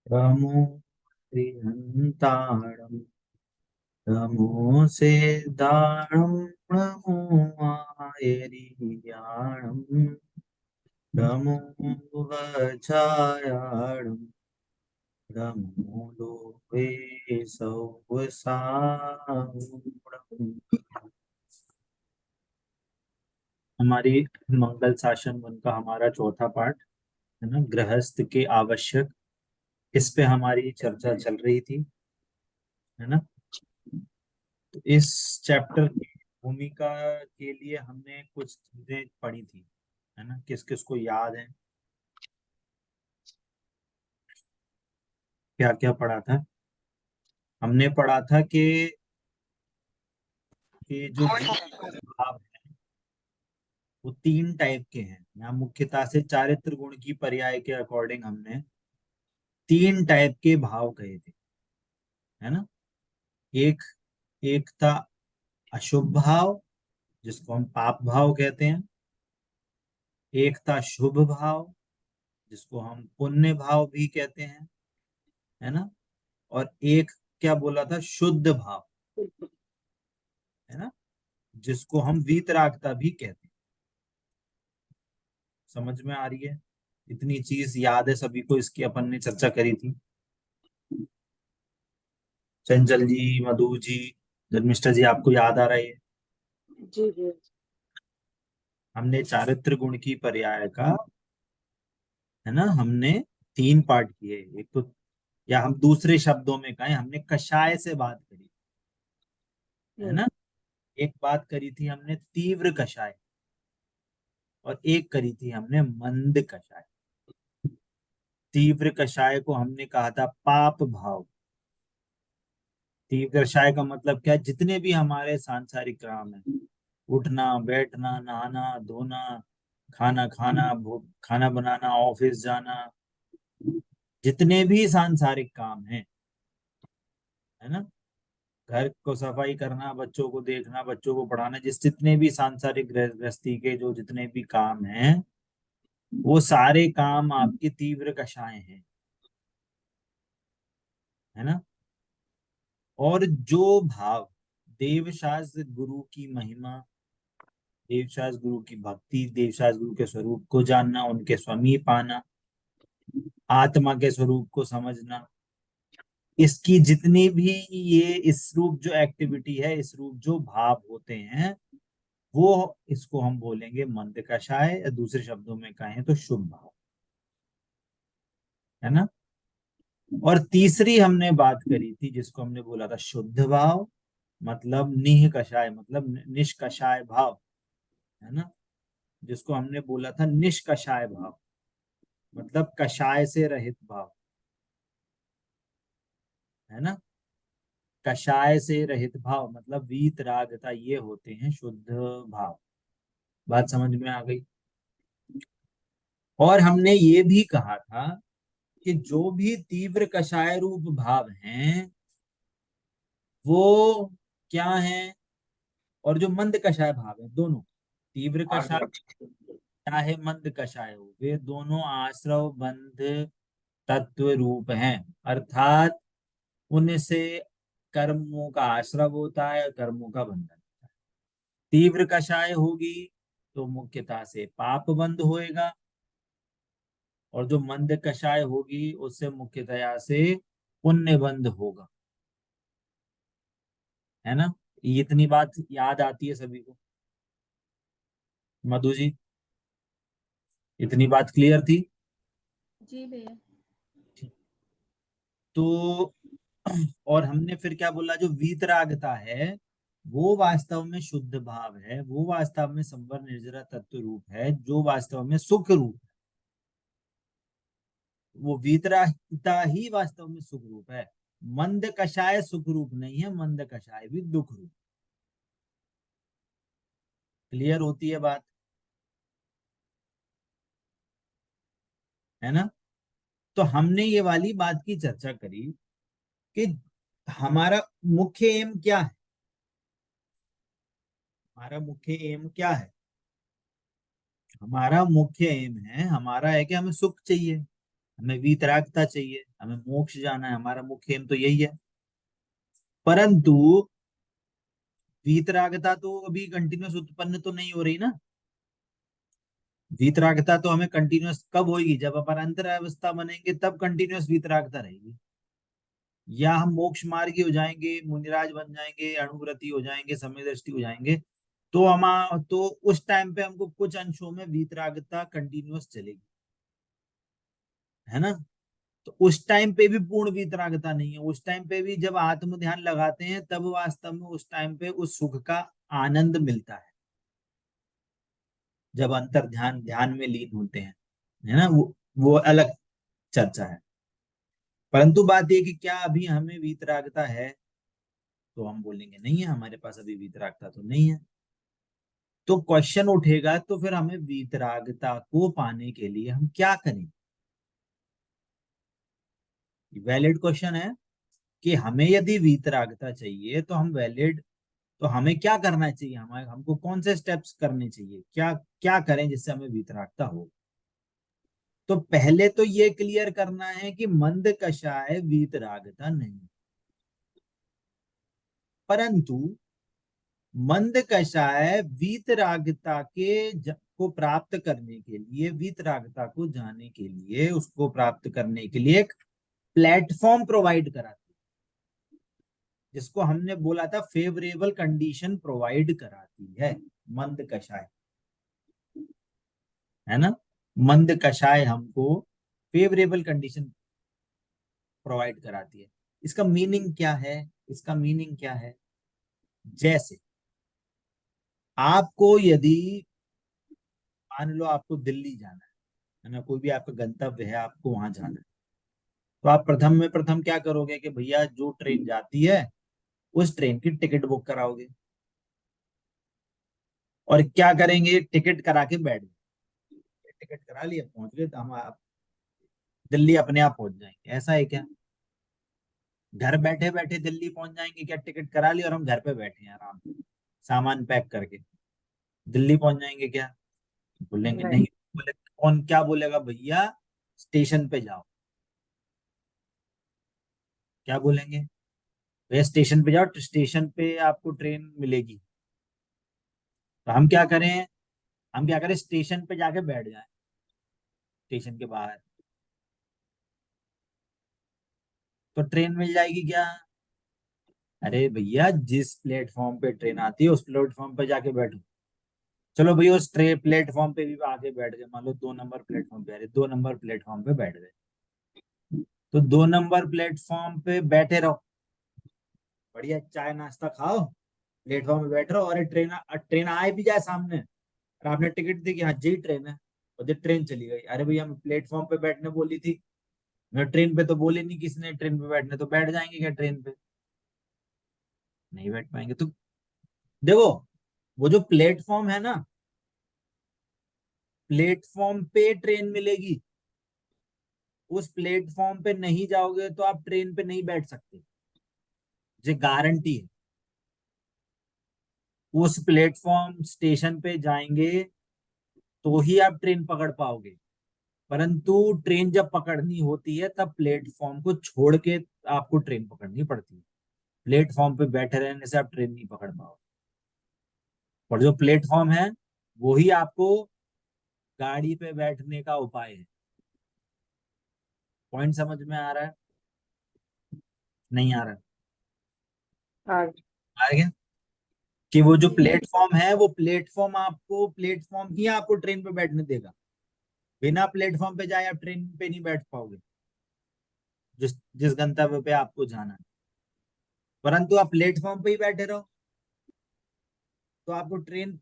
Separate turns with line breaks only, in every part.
रमो त्रिहन्ताणम् रमो से दाणम् रमो आयरियाणम् रमो वचायाणम् रमो लोभे सौवसावुणम्। हमारी मंगल शासन वन का हमारा चौथा पाठ है ना, गृहस्थ के आवश्यक। इस पे हमारी चर्चा चल रही थी, है ना। तो इस चैप्टर की भूमिका के लिए हमने कुछ चीजें पढ़ी थी, है ना। किस किस को याद है क्या क्या पढ़ा था? हमने पढ़ा था कि जो जीव भाव है वो तीन टाइप के हैं। यहाँ मुख्यतः से चारित्र गुण की पर्याय के अकॉर्डिंग हमने तीन टाइप के भाव कहे थे, है ना। एक एक था अशुभ भाव, जिसको हम पाप भाव कहते हैं। एक था शुभ भाव, जिसको हम पुण्य भाव भी कहते हैं, है ना। और एक क्या बोला था, शुद्ध भाव, है ना, जिसको हम वीतरागता भी कहते हैं। समझ में आ रही है? इतनी चीज याद है सभी को, इसकी अपन ने चर्चा करी थी। चंचल जी, मधु जी, धर्मिष्ठा जी, आपको याद आ रहा है?
जी जी।
हमने चारित्र गुण की पर्याय का, है ना, हमने तीन पार्ट किए। एक तो, या हम दूसरे शब्दों में कहें, हमने कषाय से बात करी, है ना। एक बात करी थी हमने तीव्र कषाय, और एक करी थी हमने मंद कषाय। तीव्र कषाय को हमने कहा था पाप भाव। तीव्र कषाय का मतलब क्या है? जितने भी हमारे सांसारिक काम है, उठना बैठना नहाना धोना, खाना खाना, खाना बनाना, ऑफिस जाना, जितने भी सांसारिक काम हैं, है ना, घर को सफाई करना, बच्चों को देखना, बच्चों को पढ़ाना, जिस जितने भी सांसारिक गृहस्थी के जो जितने भी काम हैं, वो सारे काम आपकी तीव्र कषाय हैं, है ना। और जो भाव देवशास्त्र गुरु की महिमा, देवशास्त्र गुरु की भक्ति, देवशास्त्र गुरु के स्वरूप को जानना, उनके समीप आना, आत्मा के स्वरूप को समझना, इसकी जितनी भी ये इस रूप जो एक्टिविटी है, इस रूप जो भाव होते हैं, वो इसको हम बोलेंगे मंद कषाय, या दूसरे शब्दों में कहें तो शुभ भाव, है ना। और तीसरी हमने बात करी थी जिसको हमने बोला था शुद्ध भाव, मतलब निह कषाय, मतलब निष्कषाय भाव, है ना। जिसको हमने बोला था निष्कषाय भाव, मतलब कषाय से रहित भाव, है ना। कषाय से रहित भाव मतलब वीत रागता, ये होते हैं शुद्ध भाव। बात समझ में आ गई? और हमने ये भी कहा था कि जो भी तीव्र कषाय रूप भाव हैं वो क्या है, और जो मंद कषाय भाव है, दोनों, तीव्र कषाय चाहे मंद कषाय हो, वे दोनों आश्रव बंध तत्व रूप हैं। अर्थात उनसे कर्मों का आश्रव होता है, कर्मों का बंधन। तीव्र कषाय होगी तो मुख्यतः से पाप बंध होएगा, और जो मंद कषाय होगी उससे मुख्यतया से पुण्य बंध होगा, है ना। ये इतनी बात याद आती है सभी को? मधु जी, इतनी बात क्लियर थी?
जी भैया।
तो और हमने फिर क्या बोला, जो वीतरागता है वो वास्तव में शुद्ध भाव है, वो वास्तव में संवर निर्जरा तत्व रूप है, जो वास्तव में सुख रूप है। वो वीतरागता ही वास्तव में सुख रूप है। मंद कषाय सुख रूप नहीं है, मंद कषाय भी दुख रूप। क्लियर होती है बात, है ना। तो हमने ये वाली बात की चर्चा करी कि हमारा मुख्य एम क्या है। हमारा मुख्य एम क्या है? हमारा मुख्य एम है, हमारा है कि हमें सुख चाहिए, हमें वीतरागता चाहिए, हमें मोक्ष जाना है, हमारा मुख्य एम तो यही है। परंतु वीतरागता तो अभी कंटिन्यूस उत्पन्न तो नहीं हो रही ना। वीतरागता तो हमें कंटिन्यूस कब होगी, जब अपन अंतर अवस्था बनेंगे तब कंटिन्यूस वीतरागता रहेगी। या हम मोक्ष मार्गी हो जाएंगे, मुनिराज बन जाएंगे, अणुव्रती हो जाएंगे, समय दृष्टि हो जाएंगे, तो हम तो उस टाइम पे हमको कुछ अंशों में वीतरागता कंटिन्यूस चलेगी, है ना। तो उस टाइम पे भी पूर्ण वीतरागता नहीं है। उस टाइम पे भी जब आत्म ध्यान लगाते हैं तब वास्तव में उस टाइम पे उस सुख का आनंद मिलता है, जब अंतर ध्यान ध्यान में लीन होते हैं, है ना। वो अलग चर्चा है। परंतु बात यह कि क्या अभी हमें वीतरागता है, तो हम बोलेंगे नहीं है, हमारे पास अभी वीतरागता तो नहीं है। तो क्वेश्चन उठेगा, तो फिर हमें वीतरागता को पाने के लिए हम क्या करें। वैलिड क्वेश्चन है कि हमें यदि वीतरागता चाहिए तो हम वैलिड, तो हमें क्या करना चाहिए, हमें हमको कौन से स्टेप्स करने चाहिए, क्या क्या करें जिससे हमें वीतरागता हो। तो पहले तो ये क्लियर करना है कि मंद कषाय वीतरागता नहीं, परंतु मंद कषाय वीतरागता को प्राप्त करने के लिए, वीतरागता को जाने के लिए, उसको प्राप्त करने के लिए एक प्लेटफॉर्म प्रोवाइड कराती है, जिसको हमने बोला था फेवरेबल कंडीशन प्रोवाइड कराती है मंद कषाय, है ना। मंद कषाय हमको फेवरेबल कंडीशन प्रोवाइड कराती है। इसका मीनिंग क्या है, इसका मीनिंग क्या है, जैसे आपको यदि मान लो आपको दिल्ली जाना है ना, कोई भी आपका गंतव्य है, आपको वहां जाना है, तो आप प्रथम में प्रथम क्या करोगे कि भैया जो ट्रेन जाती है उस ट्रेन की टिकट बुक कराओगे, और क्या करेंगे, टिकट करा के बैठ गए, टिकट करा लिया, पहुंच गए, तो हम आप दिल्ली अपने आप पहुंच जाएंगे, ऐसा है क्या। घर बैठे बैठे दिल्ली पहुंच जाएंगे क्या, टिकट करा ली और हम घर पे बैठे हैं आराम से सामान पैक करके, दिल्ली पहुंच जाएंगे क्या। बोलेंगे
नहीं।
नहीं। बोले कौन क्या बोलेगा, भैया स्टेशन पे जाओ, क्या बोलेंगे, भैया स्टेशन पे जाओ, स्टेशन पे आपको ट्रेन मिलेगी। तो हम क्या करें, हम क्या करें, स्टेशन पे जाके बैठ जाएं, स्टेशन के बाहर, तो ट्रेन मिल जाएगी क्या। अरे भैया जिस प्लेटफॉर्म पे ट्रेन आती है उस प्लेटफॉर्म पे जाके बैठो। चलो भैया उस ट्रेन प्लेटफॉर्म पे भी आके बैठ गए, मान लो 2 नंबर प्लेटफॉर्म पे, अरे 2 नंबर प्लेटफॉर्म पे बैठ गए, तो 2 नंबर प्लेटफॉर्म पे बैठे रहो, बढ़िया चाय नाश्ता खाओ, प्लेटफॉर्म पे बैठ रहो, और ट्रेन ट्रेन आए भी जाए सामने, और आपने टिकट दी कि हाँ जी ट्रेन है, और जब ट्रेन चली गई, अरे भैया मैं प्लेटफॉर्म पे बैठने बोली थी, मैं ट्रेन पे तो बोली नहीं किसने, ट्रेन पे बैठने, तो बैठ जाएंगे क्या ट्रेन पे, नहीं बैठ पाएंगे। तो देखो, वो जो प्लेटफॉर्म है ना, प्लेटफॉर्म पे ट्रेन मिलेगी, उस प्लेटफॉर्म पे नहीं जाओगे तो आप ट्रेन पे नहीं बैठ सकते, ये गारंटी है। उस प्लेटफॉर्म स्टेशन पे जाएंगे तो ही आप ट्रेन पकड़ पाओगे, परंतु ट्रेन जब पकड़नी होती है तब प्लेटफॉर्म को छोड़ के आपको ट्रेन पकड़नी पड़ती है, प्लेटफॉर्म पे बैठे रहने से आप ट्रेन नहीं पकड़ पाओगे। और जो प्लेटफॉर्म है वो ही आपको गाड़ी पे बैठने का उपाय है। पॉइंट समझ में आ रहा है, नहीं आ रहा है,
हाँ।
आ गया, कि वो जो
जी भैया।
प्लेटफॉर्म है, वो प्लेटफॉर्म आपको, प्लेटफॉर्म ही आपको ट्रेन पे बैठने देगा, बिना प्लेटफॉर्म पे जाए आप ट्रेन पे नहीं बैठ पाओगे, जिस जिस गंतव्य पे आपको जाना है। परंतु आप प्लेटफॉर्म पे ही बैठे रहो तो आपको ट्रेन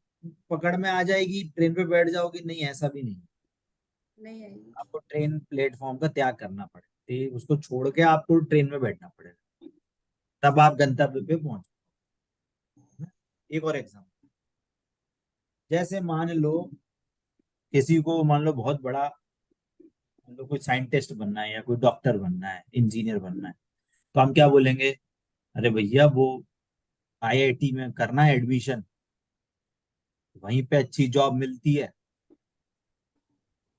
पकड़ में आ जाएगी, ट्रेन पे बैठ जाओगे, नहीं ऐसा भी नहीं,
नहीं आएगी।
आपको ट्रेन प्लेटफॉर्म का त्याग करना पड़ेगा, उसको छोड़ के आपको ट्रेन में बैठना पड़ेगा, तब आप गंतव्य पे पहुंचो। एक और एग्जाम्पल, जैसे मान लो किसी को, मान लो बहुत बड़ा, मान लो कोई साइंटिस्ट बनना है, या कोई डॉक्टर बनना है, इंजीनियर बनना है, तो हम क्या बोलेंगे, अरे भैया वो आईआईटी में करना है एडमिशन, वहीं पे अच्छी जॉब मिलती है,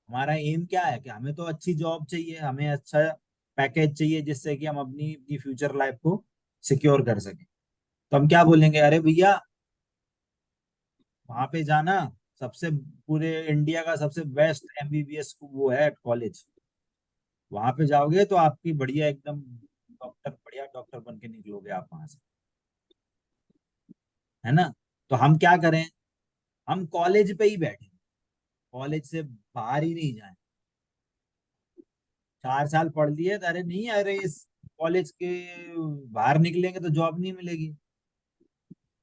हमारा एम क्या है कि हमें तो अच्छी जॉब चाहिए, हमें अच्छा पैकेज चाहिए, जिससे कि हम अपनी अपनी फ्यूचर लाइफ को सिक्योर कर सकें। तो हम क्या बोलेंगे, अरे भैया वहां पे जाना, सबसे पूरे इंडिया का सबसे बेस्ट एमबीबीएस वो है कॉलेज, वहां पे जाओगे तो आपकी बढ़िया एकदम डॉक्टर, बढ़िया डॉक्टर बन के निकलोगे आप वहां से, है ना। तो हम क्या करें, हम कॉलेज पे ही बैठे, कॉलेज से बाहर ही नहीं जाए। 4 साल पढ़ लिए तो अरे नहीं, अरे इस कॉलेज के बाहर निकलेंगे तो जॉब नहीं मिलेगी।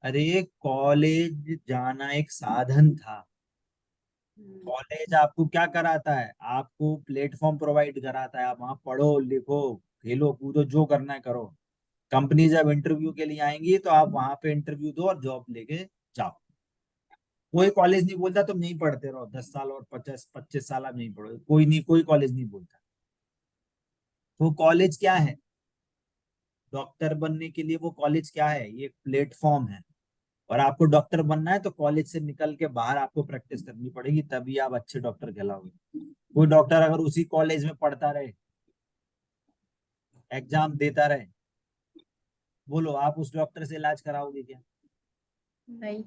अरे कॉलेज जाना एक साधन था।
हम्म,
कॉलेज आपको क्या कराता है, आपको प्लेटफॉर्म प्रोवाइड कराता है, आप वहां पढ़ो लिखो खेलो कूदो जो करना है करो। कंपनी जब इंटरव्यू के लिए आएंगी तो आप वहां पे इंटरव्यू दो और जॉब लेके जाओ। कोई कॉलेज नहीं बोलता तुम नहीं पढ़ते रहो 10 साल और 50 25 साल आप नहीं पढ़ो, कोई नहीं, कोई कॉलेज नहीं बोलता। तो कॉलेज क्या है, डॉक्टर बनने के लिए वो कॉलेज क्या है, ये एक प्लेटफॉर्म है। और आपको डॉक्टर बनना है तो कॉलेज से निकल के बाहर आपको प्रैक्टिस करनी पड़ेगी, तभी आप अच्छे डॉक्टर कहलाओगे। कोई डॉक्टर अगर उसी कॉलेज में पढ़ता रहे, एग्जाम देता रहे, बोलो आप उस डॉक्टर से इलाज कराओगे क्या।
नहीं।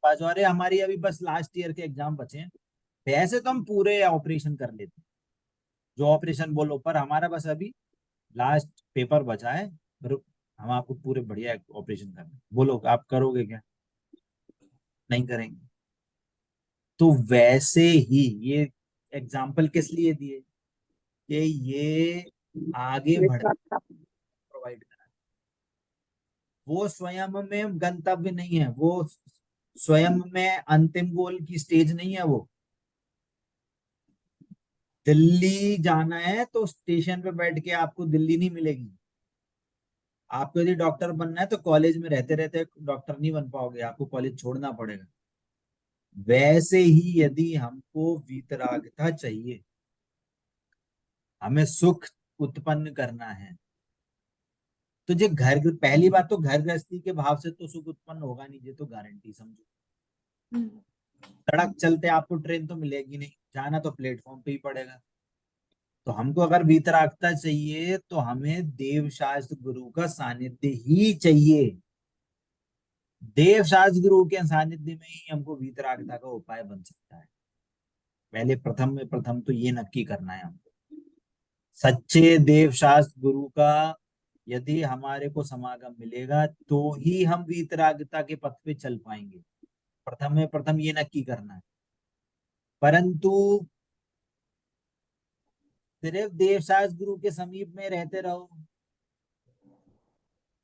बाजू अरे हमारी अभी बस लास्ट ईयर के एग्जाम बचे हैं, वैसे तो हम पूरे ऑपरेशन कर लेते हैं, जो ऑपरेशन बोलो, पर हमारा बस अभी लास्ट पेपर बचा है, पर हम आपको पूरे बढ़िया ऑपरेशन करना है। बोलो आप करोगे क्या, नहीं करेंगे। तो वैसे ही ये एग्जाम्पल किस लिए दिए, कि ये आगे बढ़ प्रोवाइड करा। वो स्वयं में गंतव्य नहीं है, वो स्वयं में अंतिम गोल की स्टेज नहीं है। वो दिल्ली जाना है तो स्टेशन पे बैठ के आपको दिल्ली नहीं मिलेगी। आपको यदि डॉक्टर बनना है तो कॉलेज में रहते रहते डॉक्टर नहीं बन पाओगे, आपको कॉलेज छोड़ना पड़ेगा। वैसे ही यदि हमको वीतरागता चाहिए, हमें सुख उत्पन्न करना है, तो जो घर, पहली बात तो घर गृहस्थी के भाव से तो सुख उत्पन्न होगा नहीं, ये तो गारंटी समझो।
हम्म,
सड़क चलते आपको ट्रेन तो मिलेगी नहीं, जाना तो प्लेटफॉर्म पे ही पड़ेगा। तो हमको अगर वीतरागता चाहिए तो हमें देव शास्त्र गुरु का सानिध्य ही चाहिए। देव शास्त्र गुरु के सानिध्य में ही हमको वीतरागता का उपाय बन सकता है। पहले प्रथम में प्रथम तो ये नक्की करना है हमको, सच्चे देव शास्त्र गुरु का यदि हमारे को समागम मिलेगा तो ही हम वीतरागता के पथ पे चल पाएंगे। प्रथम में प्रथम ये नक्की करना है। परंतु सिर्फ देव शास्त्र गुरु के समीप में रहते रहो,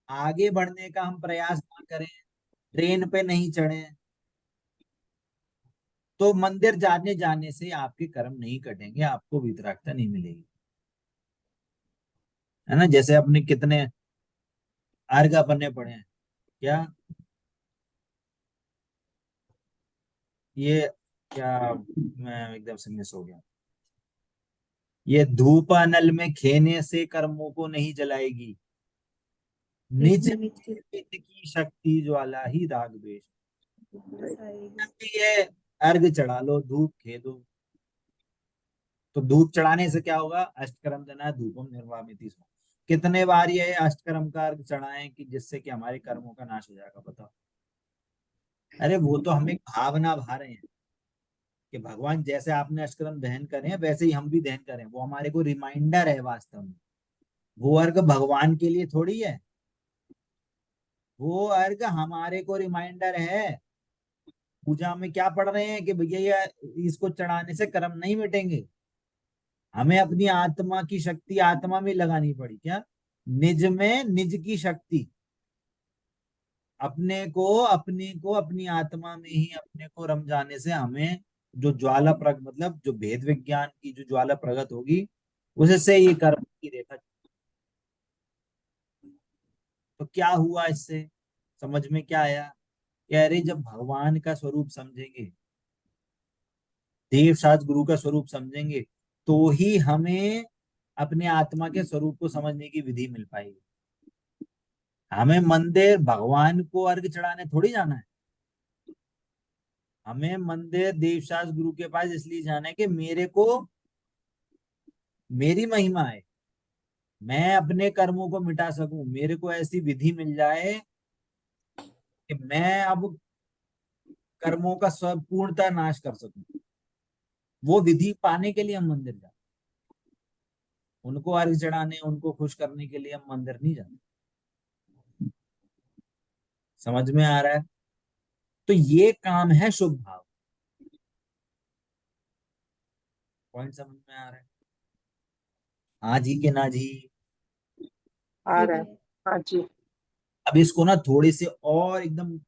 आगे बढ़ने का हम प्रयास ना करें, ट्रेन पे नहीं चढ़े, तो मंदिर जाने जाने से आपके कर्म नहीं कटेंगे, आपको वितरागता नहीं मिलेगी। है ना, जैसे अपने कितने अर्घ अपने पड़े हैं क्या, ये क्या, मैं एकदम से मिस हो गया। ये धूप अनल में खेने से कर्मों को नहीं जलाएगी, निज
नित्य नित्य
चित्त की शक्ति ज्वाला ही राग द्वेष।
बसाएगी।
ये अर्घ चढ़ा लो, धूप खे दो, तो धूप चढ़ाने से क्या होगा, अष्टकर्म जना धूपम निर्वामिति स्म। कितने बार ये अष्टकर्म का अर्घ चढ़ाएं कि जिससे कि हमारे कर्मों का नाश हो जाएगा, बताओ। अरे वो तो हम एक भावना भा रहे हैं कि भगवान जैसे आपने अष्टकर्म दहन करे हैं वैसे ही हम भी दहन करें, वो हमारे को रिमाइंडर है वास्तव में। वो अर्घ भगवान के लिए थोड़ी है, वो अर्घ हमारे को रिमाइंडर है। पूजा में क्या पढ़ रहे हैं कि भैया ये इसको चढ़ाने से कर्म नहीं मिटेंगे, हमें अपनी आत्मा की शक्ति आत्मा में लगानी पड़ी क्या, निज में निज की शक्ति, अपने को अपनी आत्मा में ही अपने को रम जाने से हमें जो ज्वाला प्रग मतलब जो भेद विज्ञान की जो ज्वाला प्रगट होगी, उससे ये कर्म की रेखा। तो क्या हुआ इससे, समझ में क्या आया, कि अरे जब भगवान का स्वरूप समझेंगे, देव शास्त्र गुरु का स्वरूप समझेंगे, तो ही हमें अपने आत्मा के स्वरूप को समझने की विधि मिल पाएगी। हमें मंदिर भगवान को अर्घ चढ़ाने थोड़ी जाना है, हमें मंदिर देवशास्त्र गुरु के पास इसलिए जाना है कि मेरे को मेरी महिमा है, मैं अपने कर्मों को मिटा सकूं, मेरे को ऐसी विधि मिल जाए कि मैं अब कर्मों का सब पूर्णतः नाश कर सकूं। वो विधि पाने के लिए हम मंदिर जाते, उनको अर्घ चढ़ाने, उनको खुश करने के लिए हम मंदिर नहीं जाते। समझ में आ रहा है? तो ये काम है शुभ भाव। पॉइंट समझ में आ रहा है? हाँ जी के ना जी?
आ
ठीक
रहा है।
है।
हाँ जी।
अब इसको ना थोड़े से और एकदम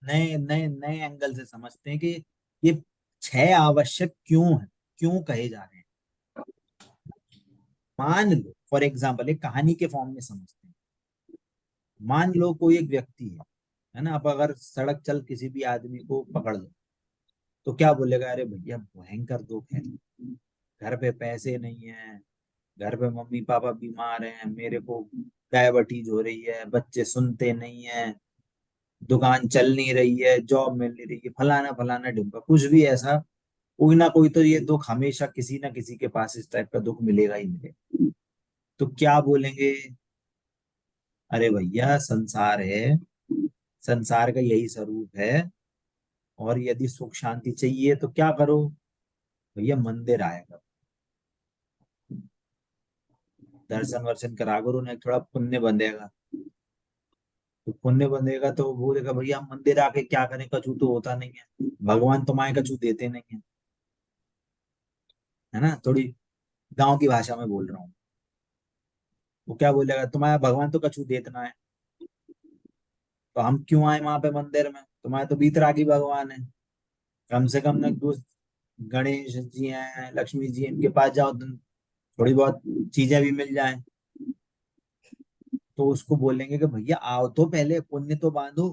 नए नए नए एंगल से समझते हैं कि ये छह आवश्यक क्यों है, क्यों कहे जा रहे हैं। मान लो फॉर एग्जाम्पल, एक कहानी के फॉर्म में समझते हैं। मान लो कोई एक व्यक्ति है ना, अब अगर सड़क चल किसी भी आदमी को पकड़ लो तो क्या बोलेगा? अरे भैया भयंकर दुख है, घर पे पैसे नहीं है, घर पे मम्मी पापा बीमार हैं, मेरे को डायबिटीज हो रही है, बच्चे सुनते नहीं है, दुकान चल नहीं रही है, जॉब मिल नहीं रही है, फलाना फलाना ढिमका कुछ भी ऐसा। कोई ना कोई तो ये दुख हमेशा किसी ना किसी के पास इस टाइप का दुख मिलेगा ही मिलेगा। तो क्या बोलेंगे? अरे भैया संसार है, संसार का यही स्वरूप है, और यदि सुख शांति चाहिए तो क्या करो? भैया मंदिर आएगा, दर्शन वर्शन करा करो ना, थोड़ा पुण्य बंधेगा। तो पुण्य बंधेगा तो वो बोलेगा भैया हम मंदिर आके क्या करें, कछु तो होता नहीं है, भगवान तो माए कछु देते नहीं है। है ना? थोड़ी गांव की भाषा में बोल रहा हूँ। वो क्या बोलेगा, तुम्हारा भगवान तो कछु देतना है, तो हम क्यों आए वहां पे मंदिर में, तुम्हारे तो बीतरागी भगवान है। कम से कम ना दोस्त, गणेश जी हैं, लक्ष्मी जी हैं, इनके पास जाओ तो थोड़ी बहुत चीजें भी मिल जाएं। तो उसको बोलेंगे कि भैया आओ तो पहले पुण्य तो बांधो,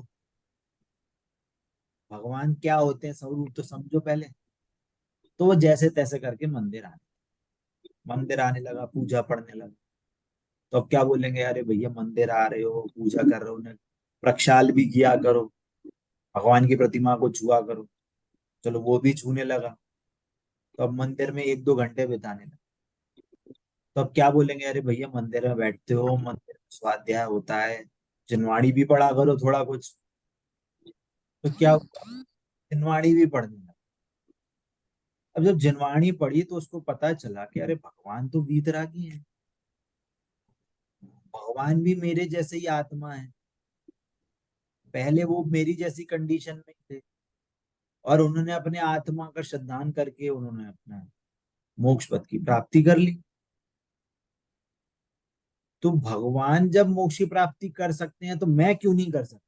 भगवान क्या होते हैं स्वरूप तो समझो पहले। तो वो जैसे तैसे करके मंदिर आने लगा, पूजा पढ़ने लगा। तो अब क्या बोलेंगे? अरे भैया मंदिर आ रहे हो, पूजा कर रहे हो ना, प्रक्षाल भी किया करो, भगवान की प्रतिमा को छुआ करो। चलो वो भी छूने लगा, तो अब मंदिर में एक दो घंटे बिताने लगा। तो अब क्या बोलेंगे? अरे भैया मंदिर में बैठते हो, मंदिर में स्वाध्याय होता है, जिनवाणी भी पढ़ा करो थोड़ा कुछ। तो क्या हुआ? जिनवाणी भी पढ़ने लगा। अब जब जिनवाणी पढ़ी तो उसको पता चला कि अरे भगवान तो वीतरागी हैं, भगवान भी मेरे जैसे ही आत्मा है, पहले वो मेरी जैसी कंडीशन में थे, और उन्होंने अपने आत्मा का श्रद्धान करके उन्होंने अपना मोक्ष पद की प्राप्ति कर ली। तो भगवान जब मोक्ष की प्राप्ति कर सकते हैं तो मैं क्यों नहीं कर सकता?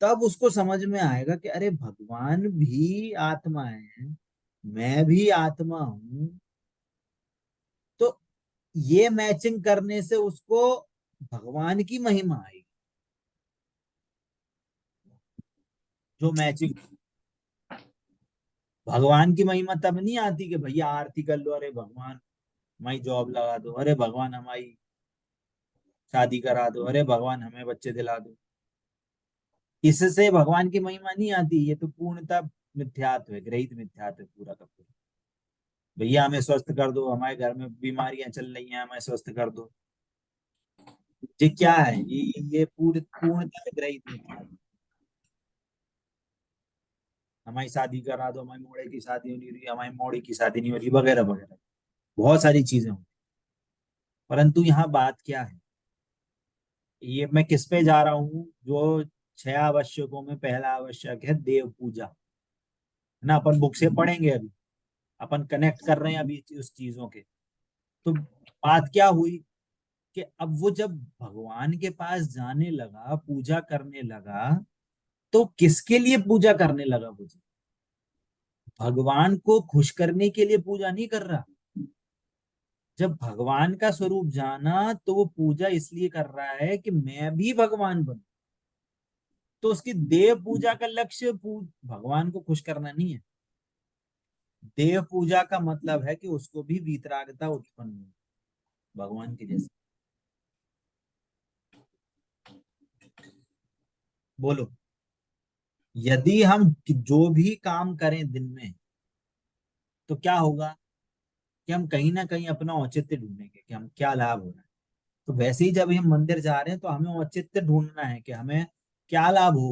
तब उसको समझ में आएगा कि अरे भगवान भी आत्मा है, मैं भी आत्मा हूं। तो ये मैचिंग करने से उसको भगवान की महिमा आई, जो मैचिंग। भगवान की महिमा तब नहीं आती कि भैया आरती कर लो, अरे भगवान हमारी जॉब लगा दो, अरे भगवान हमारी शादी करा दो, अरे भगवान हमें बच्चे दिला दो। इससे भगवान की महिमा नहीं आती, ये तो पूर्णतः मिथ्यात्व है, ग्रहित मिथ्यात्व है पूरा का पूरा। भैया हमें स्वस्थ कर दो, हमारे घर में बीमारियां चल रही हैं, हमें स्वस्थ कर दो। ये क्या है? ये पूर्णतः ग्रहित मिथ्यात्व। हमारी शादी करा दो, हमारी मोड़े की शादी नहीं हो रही, हमारी मोड़ी की शादी नहीं हो रही, वगैरह वगैरह। बहुत सारी चीजें होती। परंतु यहाँ बात क्या है? ये मैं किस पे जा रहा हूँ? जो छह आवश्यकों में पहला आवश्यक है देव पूजा, है ना? अपन बुक से पढ़ेंगे अभी, अपन कनेक्ट कर रहे हैं अभी उस चीजों के। तो बात क्या हुई कि अब वो जब भगवान के पास जाने लगा, पूजा करने लगा, तो किसके लिए पूजा करने लगा? वो जी भगवान को खुश करने के लिए पूजा नहीं कर रहा। जब भगवान का स्वरूप जाना तो वो पूजा इसलिए कर रहा है कि मैं भी भगवान बनूं। तो उसकी देव पूजा का लक्ष्य भगवान को खुश करना नहीं है। देव पूजा का मतलब है कि उसको भी वीतरागता उत्पन्न हो भगवान के जैसे। बोलो, यदि हम जो भी काम करें दिन में, तो क्या होगा कि हम कहीं ना कहीं अपना औचित्य ढूंढेंगे कि हम क्या लाभ हो रहा है। तो वैसे ही जब हम मंदिर जा रहे हैं तो हमें औचित्य ढूंढना है कि हमें क्या लाभ हो।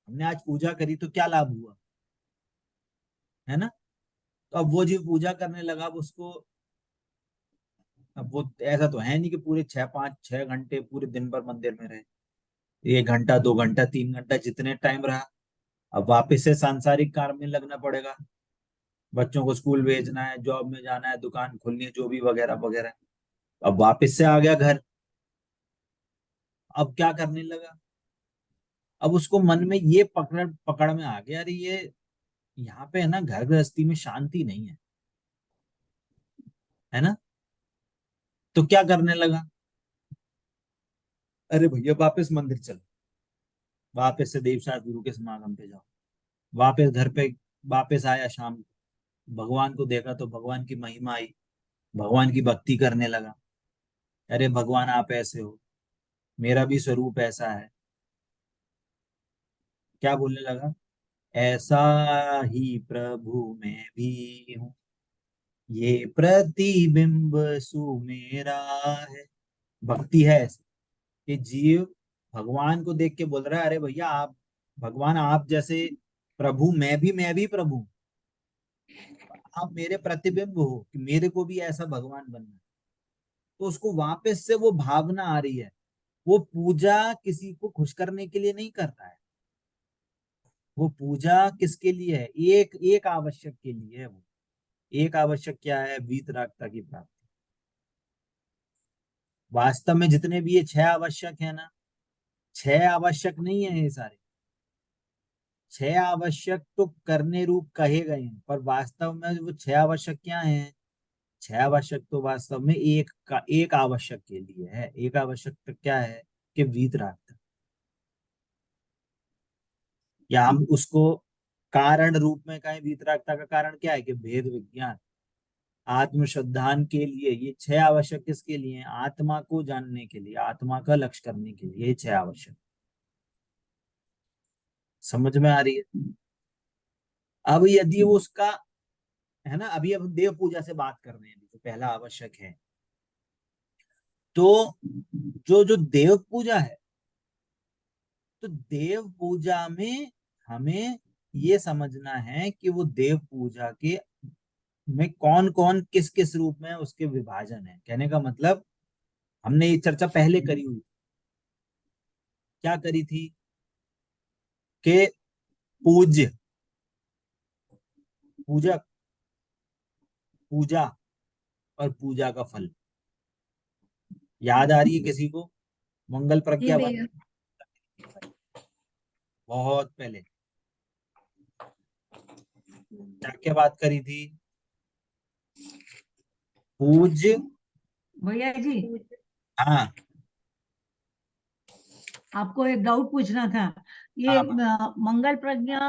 हमने आज पूजा करी तो क्या लाभ हुआ, है ना। तो अब वो जीव पूजा करने लगा, अब उसको, अब वो ऐसा तो है नहीं कि पूरे 6 5 6 घंटे पूरे दिन भर मंदिर में रहे। 1 घंटा 2 घंटा 3 घंटा जितने टाइम रहा, अब वापस से सांसारिक कार्य में लगना पड़ेगा। बच्चों को स्कूल भेजना है, जॉब में जाना है, दुकान खोलनी है, जो भी वगैरह वगैरह। अब वापस से आ गया घर। अब क्या करने लगा, अब उसको मन में ये पकड़ पकड़ में आ गया, अरे ये यहाँ पे है ना, घर गृहस्थी में शांति नहीं है ना। तो क्या करने लगा, अरे भैया वापस मंदिर चलो, वापस से देव शास्त्र गुरु के समागम पे जाओ, वापस घर पे, वापस आया शाम को, भगवान को देखा तो भगवान की महिमा आई, भगवान की भक्ति करने लगा। अरे भगवान आप ऐसे हो, मेरा भी स्वरूप ऐसा है। क्या बोलने लगा, ऐसा ही प्रभु मैं भी हूँ, ये प्रतिबिंब सुमेरा है। भक्ति है ऐसी कि जीव भगवान को देख के बोल रहा है, अरे भैया आप, भगवान आप जैसे प्रभु, मैं भी प्रभु हूँ। आप मेरे प्रतिबिंब हो कि मेरे को भी ऐसा भगवान बनना है। तो उसको वापस से वो भावना आ रही है। वो पूजा किसी को खुश करने के लिए नहीं करता है, वो पूजा किसके लिए है, एक एक आवश्यक के लिए है। वो एक आवश्यक क्या है, वीतरागता की प्राप्ति। वास्तव में जितने भी ये 6 आवश्यक है ना, 6 आवश्यक नहीं है ये सारे। 6 आवश्यक तो करने रूप कहे गए हैं, पर वास्तव में वो 6 आवश्यक क्या है। 6 आवश्यक तो वास्तव में एक आवश्यक के लिए है। एक आवश्यक तो क्या है कि वीतराग, या हम उसको कारण रूप में कहें, वीतरागता का कारण क्या है कि भेद विज्ञान, आत्मश्रद्धान के लिए। ये 6 आवश्यक किसके लिए हैं, आत्मा को जानने के लिए, आत्मा का लक्ष्य करने के लिए, ये 6 आवश्यक। समझ में आ रही है। अब यदि वो उसका, है ना, अभी अब देव पूजा से बात कर रहे हैं, अभी जो पहला आवश्यक है, तो जो जो देव पूजा है, तो देव पूजा में हमें ये समझना है कि वो देव पूजा के में कौन कौन किस किस रूप में उसके विभाजन है। कहने का मतलब, हमने ये चर्चा पहले करी हुई, क्या करी थी कि पूज्य, पूजक, पूजा और पूजा का फल। याद आ रही है किसी को, मंगल
जी
प्रज्ञा बात,
भैया।
बहुत पहले क्या क्या बात करी थी। पूज्य,
भैया जी,
हाँ
आपको एक डाउट पूछना था। ये
हाँ,
मंगल प्रज्ञा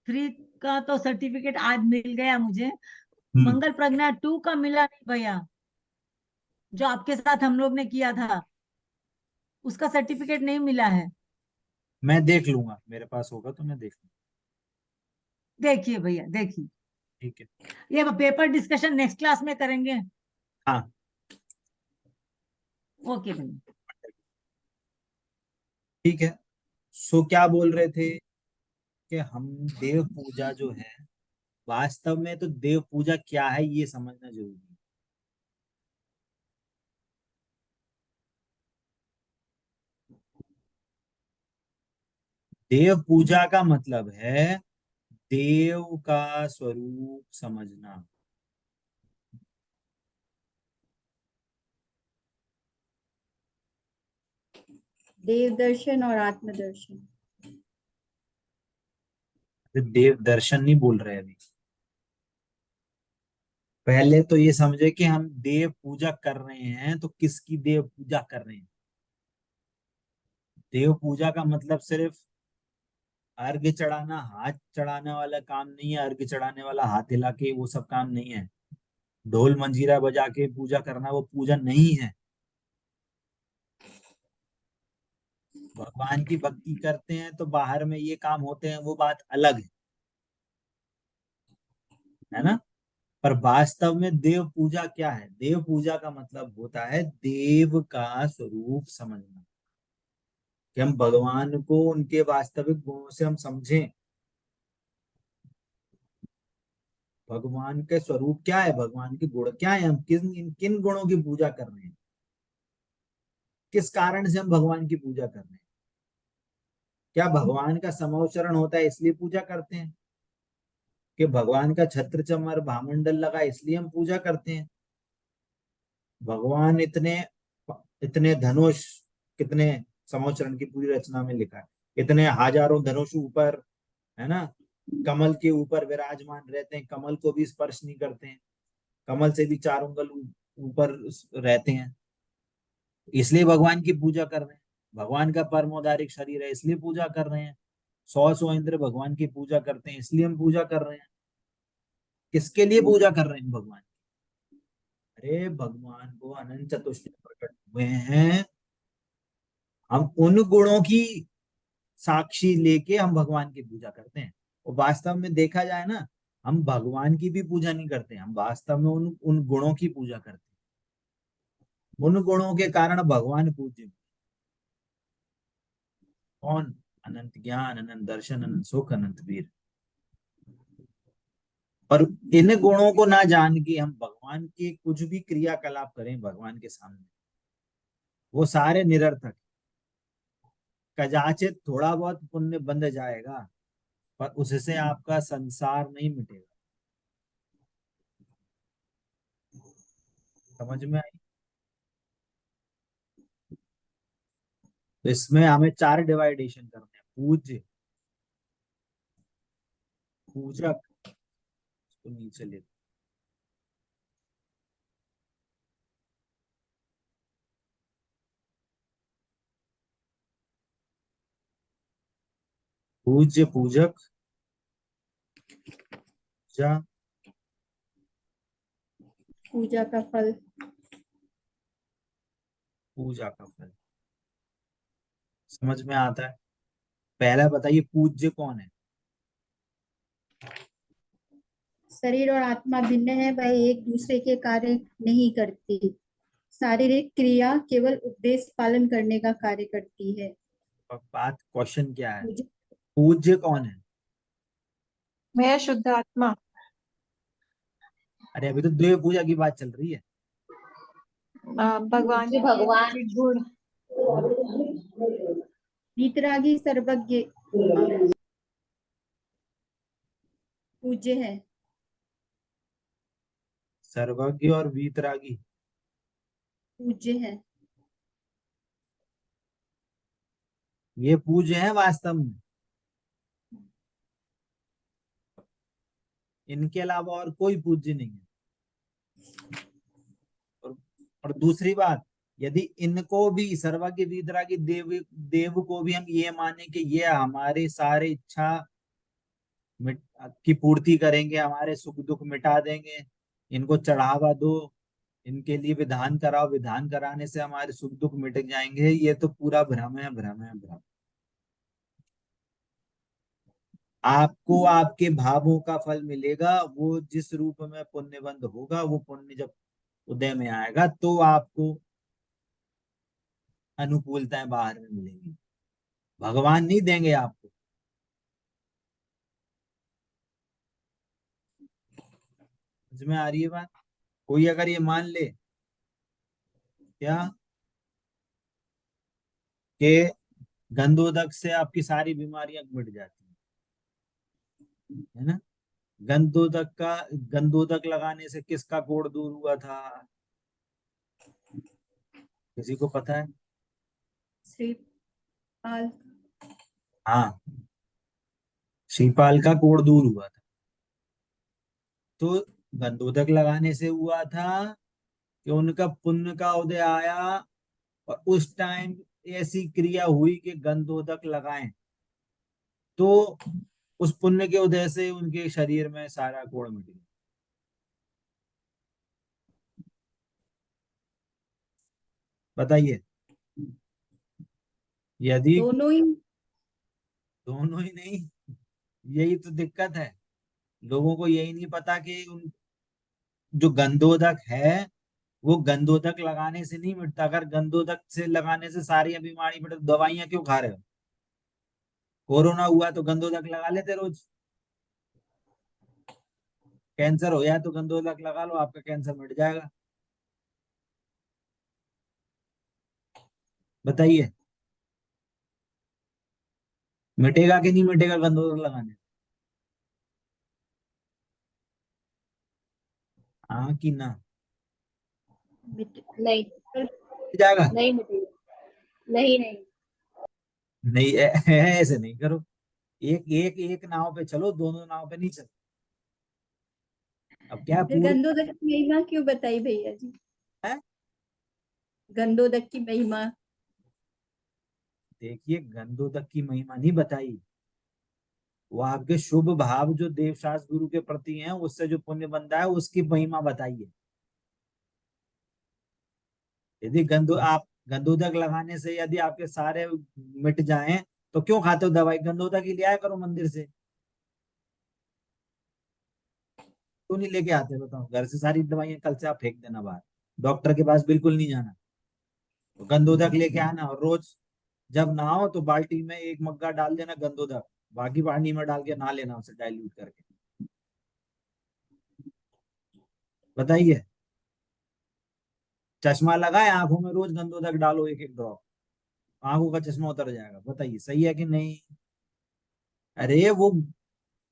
3 का तो सर्टिफिकेट आज मिल गया मुझे।
हम्म,
मंगल प्रज्ञा 2 का मिला नहीं भैया, जो आपके साथ हम लोग ने किया था, उसका सर्टिफिकेट नहीं मिला है।
मैं देख लूंगा, मेरे पास होगा तो मैं देख लूंगा।
देखिए भैया, देखिए।
ठीक है।
ये पेपर डिस्कशन नेक्स्ट क्लास में करेंगे।
हाँ
ओके भैया।
ठीक है। सो क्या बोल रहे थे कि हम देव पूजा जो है, वास्तव में तो देव पूजा क्या है ये समझना जरूरी है। देव पूजा का मतलब है देव का स्वरूप समझना।
देव दर्शन और आत्म दर्शन।
देव दर्शन नहीं बोल रहे अभी, पहले तो ये समझे कि हम देव पूजा कर रहे हैं तो किसकी देव पूजा कर रहे हैं। देव पूजा का मतलब सिर्फ अर्घ्य चढ़ाना, हाथ चढ़ाने वाला काम नहीं है, अर्घ्य चढ़ाने वाला हाथ हिला के वो सब काम नहीं है, ढोल मंजीरा बजा के पूजा करना वो पूजा नहीं है। भगवान की भक्ति करते हैं तो बाहर में ये काम होते हैं, वो बात अलग है। है ना। पर वास्तव में देव पूजा क्या है? देव पूजा का मतलब होता है देव का स्वरूप समझना, कि हम भगवान को उनके वास्तविक गुणों से हम समझें। भगवान के स्वरूप क्या है, भगवान के गुण क्या है, हम किन किन गुणों की पूजा कर रहे हैं, किस कारण से हम भगवान की पूजा कर रहे हैं। क्या भगवान का समोचरण होता है इसलिए पूजा करते हैं, कि भगवान का छत्र चमर भामंडल लगा इसलिए हम पूजा करते हैं। भगवान इतने इतने धनुष, कितने समोचरण की पूरी रचना में लिखा है, इतने हजारों धनुष ऊपर, है ना, कमल के ऊपर विराजमान रहते हैं, कमल को भी स्पर्श नहीं करते हैं, कमल से भी 4 उंगल ऊपर रहते हैं, इसलिए भगवान की पूजा कर रहे हैं। भगवान का परमोदारिक शरीर है इसलिए पूजा कर रहे हैं। 100 इंद्र भगवान की पूजा करते हैं इसलिए हम पूजा कर रहे हैं। किसके लिए पूजा कर रहे हैं भगवान? अरे भगवान को अनंत चतुष्टय प्रकट हुए हैं, हम उन गुणों की साक्षी लेके हम भगवान की पूजा करते हैं। और वास्तव में देखा जाए ना, हम भगवान की भी पूजा नहीं करते, हम वास्तव में उन उन गुणों की पूजा करते हैं। उन गुणों के कारण भगवान पूज्य हैं। कौन? अनंत ज्ञान, अनंत दर्शन, अनंत सुख, अनंत वीर। और इन गुणों को ना जान के हम भगवान के कुछ भी क्रियाकलाप करें भगवान के सामने, वो सारे निरर्थक। कदाचित थोड़ा बहुत पुण्य बंध जाएगा, पर उससे आपका संसार नहीं मिटेगा। समझ में आई? तो इसमें हमें 4 डिवाइडेशन करने हैं। पूज्य, पूजक, इसको नीचे ले, पूज्य, पूजक, पूजा,
पूजा का फल।
पूजा का फल। समझ में आता है? पहला बताइए, पूज्य कौन है?
शरीर और आत्मा भिन्न है, वह एक दूसरे के कार्य नहीं करती। शारीरिक क्रिया केवल उपदेश पालन करने का कार्य करती है।
और बात, क्वेश्चन क्या है?
मुझे
पूज्य कौन है?
मैं शुद्ध आत्मा।
अरे अभी तो देव पूजा की बात चल रही है।
भगवान
मुझे भगवान
के गुण।
वीतरागी सर्वज्ञ पूज्य है।
सर्वज्ञ और वीतरागी
पूज्य है।
ये पूज्य है वास्तव में। इनके अलावा और कोई पूज्य नहीं है। और, और दूसरी बात, यदि इनको भी सर्वज्ञ वीतरागी देव देव को भी हम ये माने कि ये हमारे सारे इच्छा की पूर्ति करेंगे, हमारे सुख दुख मिटा देंगे, इनको चढ़ावा दो, इनके लिए विधान कराओ, विधान कराने से हमारे सुख दुख मिट जाएंगे, ये तो पूरा भ्रम है, भ्रम है, भ्रम। आपको आपके भावों का फल मिलेगा, वो जिस रूप में पुण्यबंध होगा, वो पुण्य जब उदय में आएगा तो आपको अनुकूलताएं बाहर में मिलेंगी, भगवान नहीं देंगे आपको। समझ में आ रही है बात? कोई अगर ये मान ले क्या, कि गंधोदक से आपकी सारी बीमारियां मिट जाती है ना। गंधोदक लगाने से किसका कोढ़ दूर हुआ था? किसी को पता है?
श्रीपाल।
हाँ, शिवपाल का कोढ़ दूर हुआ था। तो गंधोदक लगाने से हुआ था कि उनका पुण्य का उदय आया, और उस टाइम ऐसी क्रिया हुई कि गंधोदक लगाएं, तो उस पुण्य के उदय से उनके शरीर में सारा कोढ़ मिट गया। बताइए, यदि
दोनों ही।
दोनों ही नहीं, यही तो दिक्कत है। लोगों को यही नहीं पता कि जो गंधोदक है वो गंधोदक लगाने से नहीं मिटता। अगर गंधोदक से लगाने से सारी बीमारी मिटे तो दवाइयां क्यों खा रहे हो? कोरोना हुआ तो गंधोदक लगा लेते रोज। कैंसर हो जाए तो गंधोदक लगा लो, आपका कैंसर मिट जाएगा। बताइए, मिटेगा कि नहीं मिटेगा गंधोदक लगाने से? हाँ कि ना?
नहीं,
मिट जाएगा।
नहीं मिटेगा। नहीं नहीं।
नहीं ऐसे नहीं करो। एक एक एक नाव पे चलो, दोनों नाव पे नहीं चलो। अब क्या
फिर
पूरे
गंधोदक की महिमा क्यों बताई भैया जी?
है।
गंधोदक की महिमा।
देखिए, गंधोदक की महिमा नहीं बताई, वो आपके शुभ भाव जो देवशास्त्र गुरु के प्रति हैं उससे जो पुण्य बनता है उसकी महिमा बताइए। यदि आप गंधोदक लगाने से यदि आपके सारे मिट जाएं तो क्यों खाते हो दवाई? गंधोदक ही ले आया करो मंदिर से। क्यों नहीं लेके आते बताओ? घर से सारी दवाइयां कल से आप फेंक देना बाहर। डॉक्टर के पास बिल्कुल नहीं जाना। तो गंधोदक लेके आना और रोज जब नहाओ तो बाल्टी में एक मग्गा डाल देना गंधोदक, बाकी पानी में डाल के नहा लेना उसे डाइल्यूट करके। बताइए, चश्मा लगाए आंखों में, रोज गंधोदक डालो एक एक ड्रॉप, आंखों का चश्मा उतर जाएगा। बताइए सही है कि नहीं? अरे वो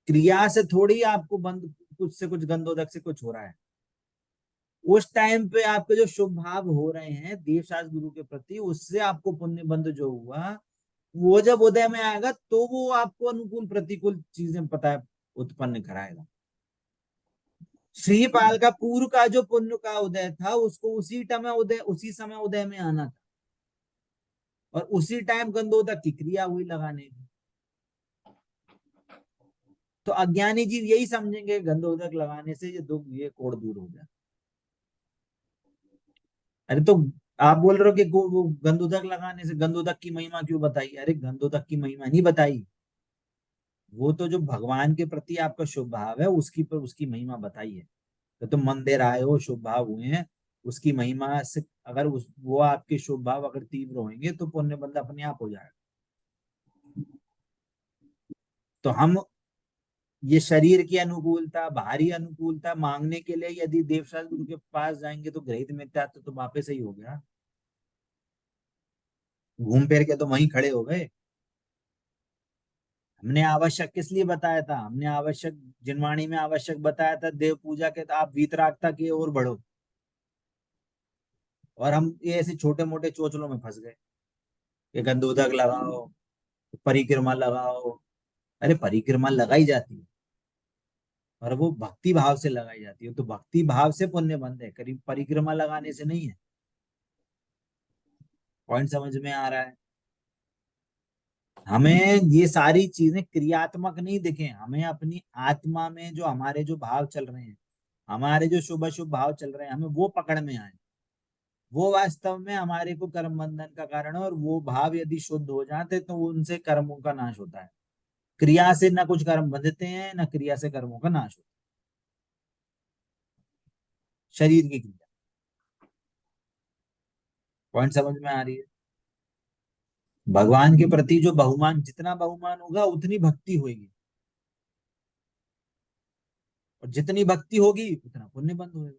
क्रिया से थोड़ी आपको बंद, कुछ से कुछ गंधोदक से कुछ हो रहा है। उस टाइम पे आपके जो शुभ भाव हो रहे हैं देवशास्त्र गुरु के प्रति, उससे आपको पुण्य बंध जो हुआ, वो जब उदय में आएगा तो वो आपको अनुकूल प्रतिकूल चीजें पता है उत्पन्न कराएगा। श्रीपाल का पूर्व का जो पुण्य का उदय था उसको उसी समय उदय में आना था, और उसी टाइम गंधोदक की क्रिया हुई लगाने की। तो अज्ञानी जीव यही समझेंगे गंधोदक लगाने से ये दुख, ये कोढ़ दूर हो गया। अरे तो आप बोल रहे हो कि वो गंधोदक लगाने से, गंधोदक की महिमा क्यों बताई? अरे गंधोदक की महिमा नहीं बताई, वो तो जो भगवान के प्रति आपका शुभ भाव है उसकी पर उसकी महिमा बताई है। तो तुम मंदिर आए हो, शुभ भाव हुए हैं, उसकी महिमा से अगर वो आपके शुभ भाव अगर तीव्र होंगे तो पुण्य बंदा अपने आप हो जाएगा। तो हम ये शरीर की अनुकूलता, बाहरी अनुकूलता मांगने के लिए यदि देवशास्त्र गुरु के पास जाएंगे तो गृहित मिथ्या तो वापस ही हो गया। घूम फिर के तो वहीं खड़े हो गए। हमने आवश्यक किस लिए बताया था? हमने आवश्यक जिनवाणी में आवश्यक बताया था देव पूजा के, तो आप वीतरागता की ओर बढ़ो, और हम ये ऐसे छोटे मोटे चोचलों में फंस गए कि गंधोदक लगाओ, परिक्रमा लगाओ। अरे परिक्रमा लगाई जाती है और वो भक्ति भाव से लगाई जाती है, तो भक्ति भाव से पुण्य बंद है, करीब परिक्रमा लगाने से नहीं है। पॉइंट समझ में आ रहा है? हमें ये सारी चीजें क्रियात्मक नहीं दिखे, हमें अपनी आत्मा में जो हमारे जो भाव चल रहे हैं, हमारे जो शुभ अशुभ भाव चल रहे हैं, हमें वो पकड़ में आए। वो वास्तव में हमारे को कर्म बंधन का कारण है, और वो भाव यदि शुद्ध हो जाते तो उनसे कर्मों का नाश होता है। क्रिया से ना कुछ कर्म बंधते हैं, ना क्रिया से कर्मों का नाश होता है। शरीर की क्रिया। पॉइंट समझ में आ रही है? भगवान के प्रति जो बहुमान, जितना बहुमान होगा उतनी भक्ति होगी, और जितनी भक्ति होगी उतना पुण्य बंद होगा।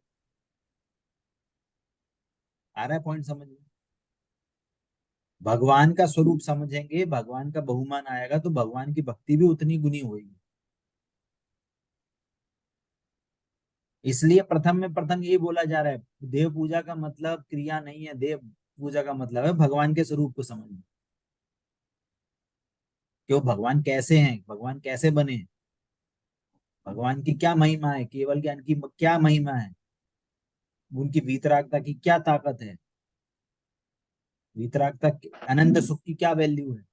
आ रहा है पॉइंट समझ में? भगवान का स्वरूप समझेंगे, भगवान का बहुमान आएगा तो भगवान की भक्ति भी उतनी गुनी होगी। इसलिए प्रथम में प्रथम यही बोला जा रहा है, देव पूजा का मतलब क्रिया नहीं है, देव पूजा का मतलब है भगवान के स्वरूप को समझना। कि वो भगवान कैसे हैं, भगवान कैसे बने हैं, भगवान की क्या महिमा है, केवल ज्ञान की क्या महिमा है, उनकी वीतरागता की क्या ताकत है, वीतरागता अनंत सुख की क्या वैल्यू है।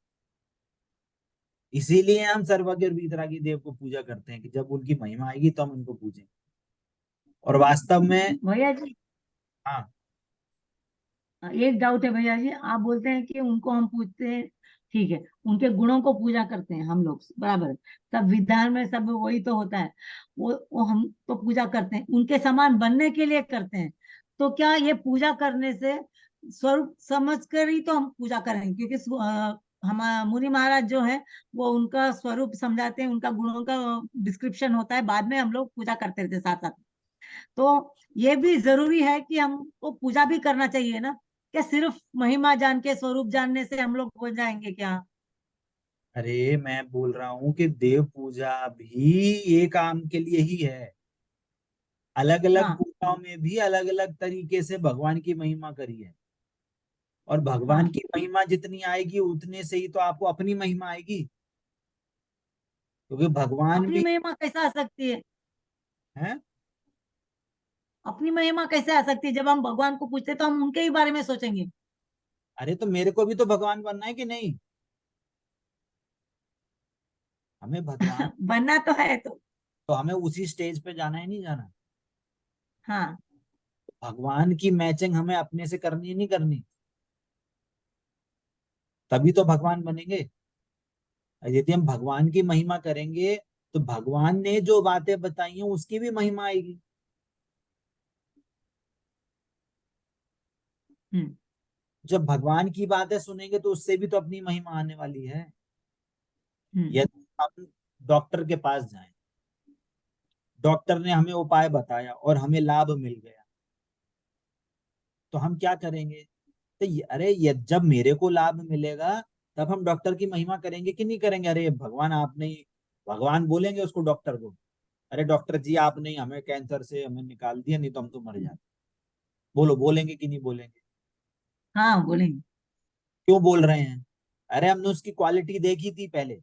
इसीलिए हम सर्वज्ञ और वीतरागी देव को पूजा करते हैं कि जब उनकी महिमा आएगी तो हम उनको पूजें। और वास्तव में
भैया जी,
हाँ,
एक डाउट है भैया जी, आप बोलते हैं कि उनको हम पूछते हैं ठीक है, उनके गुणों को पूजा करते हैं हम लोग, बराबर है। सब विधान में सब वही तो होता है, वो हम तो पूजा करते हैं, उनके समान बनने के लिए करते हैं। तो क्या ये पूजा करने से स्वरूप समझ कर ही तो हम पूजा करेंगे, क्योंकि हम मुनि महाराज जो है वो उनका स्वरूप समझाते हैं, उनका गुणों का डिस्क्रिप्शन होता है, बाद में हम लोग पूजा करते रहते हैं साथ साथ। तो ये भी जरूरी है कि हमको पूजा भी करना चाहिए ना। क्या सिर्फ महिमा जान के स्वरूप जानने से हम लोग हो जाएंगे क्या?
अरे मैं बोल रहा हूँ कि देव पूजा भी एक काम के लिए ही है। अलग अलग
हाँ
पूजाओं में भी अलग अलग तरीके से भगवान की महिमा करी है। और भगवान
हाँ।
की महिमा जितनी आएगी उतने से ही तो आपको अपनी महिमा आएगी, क्योंकि भगवान
अपनी
भी
महिमा कैसे आ सकती है?
है।
अपनी महिमा कैसे आ सकती है? जब हम भगवान को पूछते तो हम उनके ही बारे में सोचेंगे।
अरे तो मेरे को भी तो भगवान बनना है कि नहीं? हमें भगवान,
बनना तो है तो।
तो हमें उसी स्टेज पे जाना है, नहीं जाना?
हाँ।
भगवान की मैचिंग हमें अपने से करनी है, नहीं करनी? तभी तो भगवान बनेंगे। यदि हम भगवान की महिमा करेंगे तो भगवान ने जो बातें बताई हैं उसकी भी महिमा आएगी।
हम्म।
जब भगवान की बातें सुनेंगे तो उससे भी तो अपनी महिमा आने वाली है।
हम्म।
यदि हम डॉक्टर के पास जाएं, डॉक्टर ने हमें उपाय बताया और हमें लाभ मिल गया, तो हम क्या करेंगे? तो अरे ये जब मेरे को लाभ मिलेगा तब हम डॉक्टर की महिमा करेंगे कि नहीं करेंगे? अरे भगवान आपने भगवान बोलेंगे उसको, डॉक्टर को, अरे डॉक्टर जी आपने ही हमें कैंसर से हमें निकाल दिया, नहीं तो हम तो मर जाते। बोलो, बोलेंगे कि नहीं बोलेंगे?
हाँ बोलेंगे।
क्यों बोल रहे हैं? अरे हमने उसकी क्वालिटी देखी थी पहले।